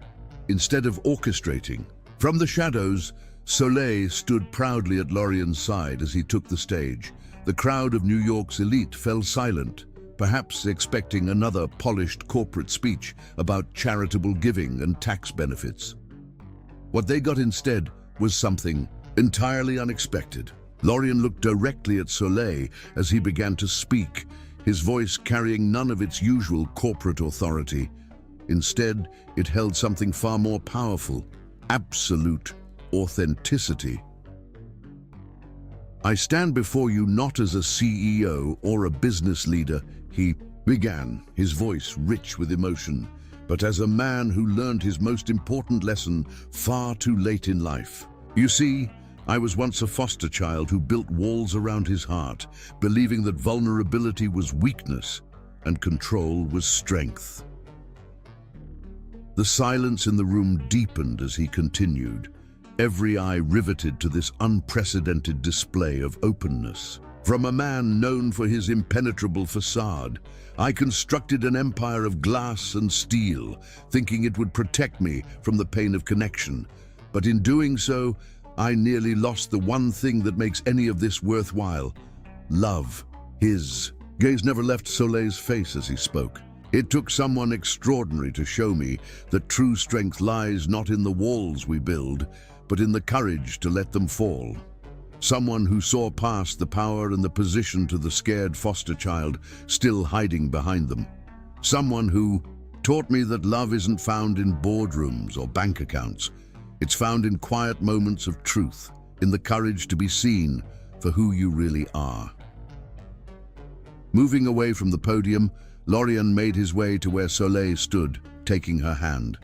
Instead of orchestrating, from the shadows, Soleil stood proudly at Lorian's side as he took the stage. The crowd of New York's elite fell silent, perhaps expecting another polished corporate speech about charitable giving and tax benefits. What they got instead was something entirely unexpected. Lorian looked directly at Soleil as he began to speak, his voice carrying none of its usual corporate authority. Instead, it held something far more powerful: absolute authenticity. "I stand before you not as a CEO or a business leader," he began, his voice rich with emotion, "but as a man who learned his most important lesson far too late in life. You see, I was once a foster child who built walls around his heart, believing that vulnerability was weakness and control was strength." The silence in the room deepened as he continued, every eye riveted to this unprecedented display of openness. "From a man known for his impenetrable facade, I constructed an empire of glass and steel, thinking it would protect me from the pain of connection. But in doing so, I nearly lost the one thing that makes any of this worthwhile: love." His gaze never left Soleil's face as he spoke. "It took someone extraordinary to show me that true strength lies not in the walls we build, but in the courage to let them fall. Someone who saw past the power and the position to the scared foster child still hiding behind them. Someone who taught me that love isn't found in boardrooms or bank accounts. It's found in quiet moments of truth, in the courage to be seen for who you really are." Moving away from the podium, Lorian made his way to where Soleil stood, taking her hand.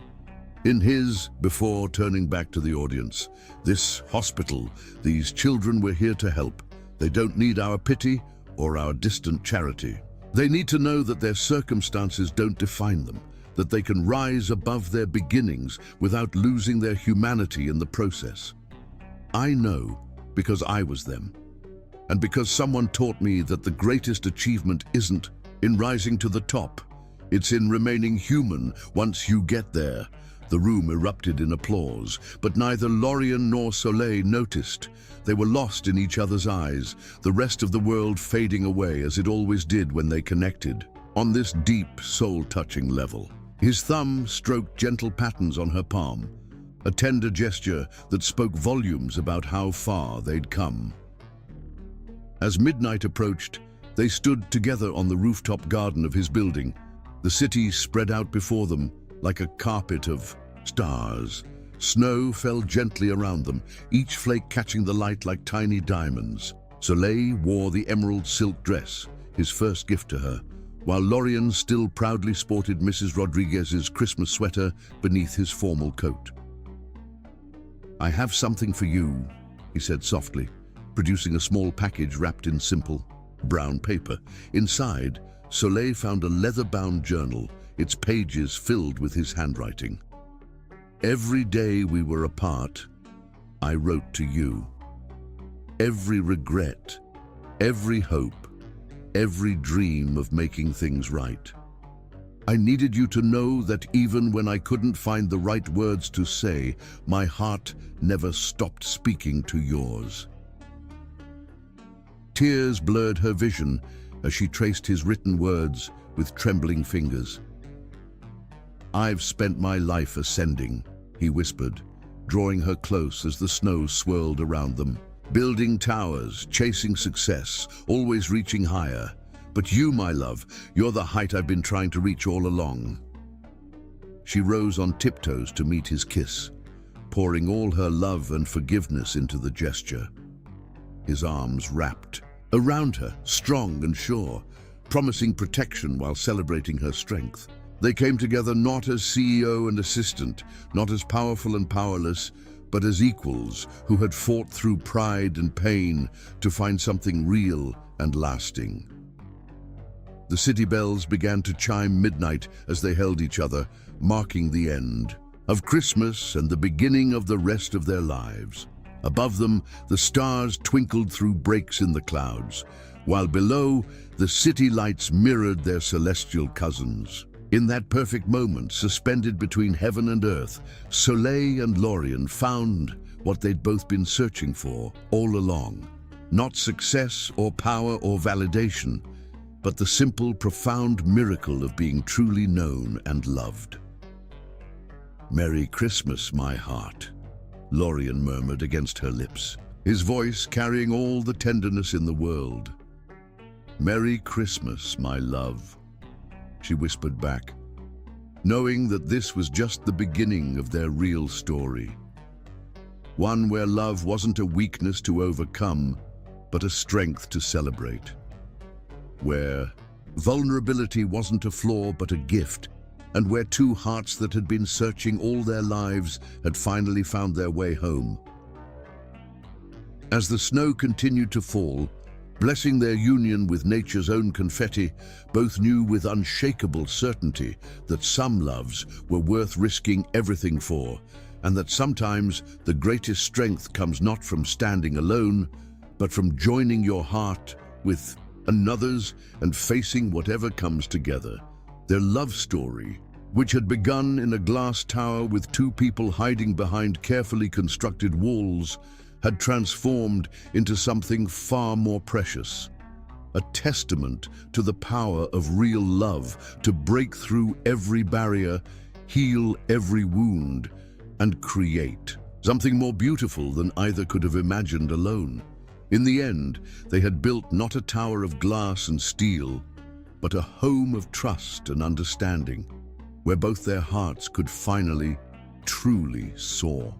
In his, before turning back to the audience, "This hospital, these children we're here to help. They don't need our pity or our distant charity. They need to know that their circumstances don't define them, that they can rise above their beginnings without losing their humanity in the process. I know because I was them, and because someone taught me that the greatest achievement isn't in rising to the top, it's in remaining human once you get there." The room erupted in applause, but neither Lorian nor Soleil noticed. They were lost in each other's eyes, the rest of the world fading away as it always did when they connected. On this deep, soul-touching level, his thumb stroked gentle patterns on her palm, a tender gesture that spoke volumes about how far they'd come. As midnight approached, they stood together on the rooftop garden of his building. The city spread out before them like a carpet of stars. Snow fell gently around them, each flake catching the light like tiny diamonds. Soleil wore the emerald silk dress, his first gift to her, while Lorian still proudly sported Mrs. Rodriguez's Christmas sweater beneath his formal coat. "I have something for you," he said softly, producing a small package wrapped in simple brown paper. Inside, Soleil found a leather-bound journal, its pages filled with his handwriting. "Every day we were apart, I wrote to you. Every regret, every hope, every dream of making things right. I needed you to know that even when I couldn't find the right words to say, my heart never stopped speaking to yours." Tears blurred her vision as she traced his written words with trembling fingers. "I've spent my life ascending," he whispered, drawing her close as the snow swirled around them. "Building towers, chasing success, always reaching higher. But you, my love, you're the height I've been trying to reach all along." She rose on tiptoes to meet his kiss, pouring all her love and forgiveness into the gesture. His arms wrapped around her, strong and sure, promising protection while celebrating her strength. They came together not as CEO and assistant, not as powerful and powerless, but as equals who had fought through pride and pain to find something real and lasting. The city bells began to chime midnight as they held each other, marking the end of Christmas and the beginning of the rest of their lives. Above them, the stars twinkled through breaks in the clouds, while below, the city lights mirrored their celestial cousins. In that perfect moment, suspended between heaven and earth, Soleil and Lorien found what they'd both been searching for all along. Not success or power or validation, but the simple, profound miracle of being truly known and loved. "Merry Christmas, my heart," Lorien murmured against her lips, his voice carrying all the tenderness in the world. "Merry Christmas, my love," she whispered back, knowing that this was just the beginning of their real story. One where love wasn't a weakness to overcome, but a strength to celebrate. Where vulnerability wasn't a flaw, but a gift, and where two hearts that had been searching all their lives had finally found their way home. As the snow continued to fall, blessing their union with nature's own confetti, both knew with unshakable certainty that some loves were worth risking everything for, and that sometimes the greatest strength comes not from standing alone, but from joining your heart with another's and facing whatever comes together. Their love story, which had begun in a glass tower with two people hiding behind carefully constructed walls, had transformed into something far more precious. A testament to the power of real love to break through every barrier, heal every wound, and create something more beautiful than either could have imagined alone. In the end, they had built not a tower of glass and steel, but a home of trust and understanding, where both their hearts could finally, truly soar.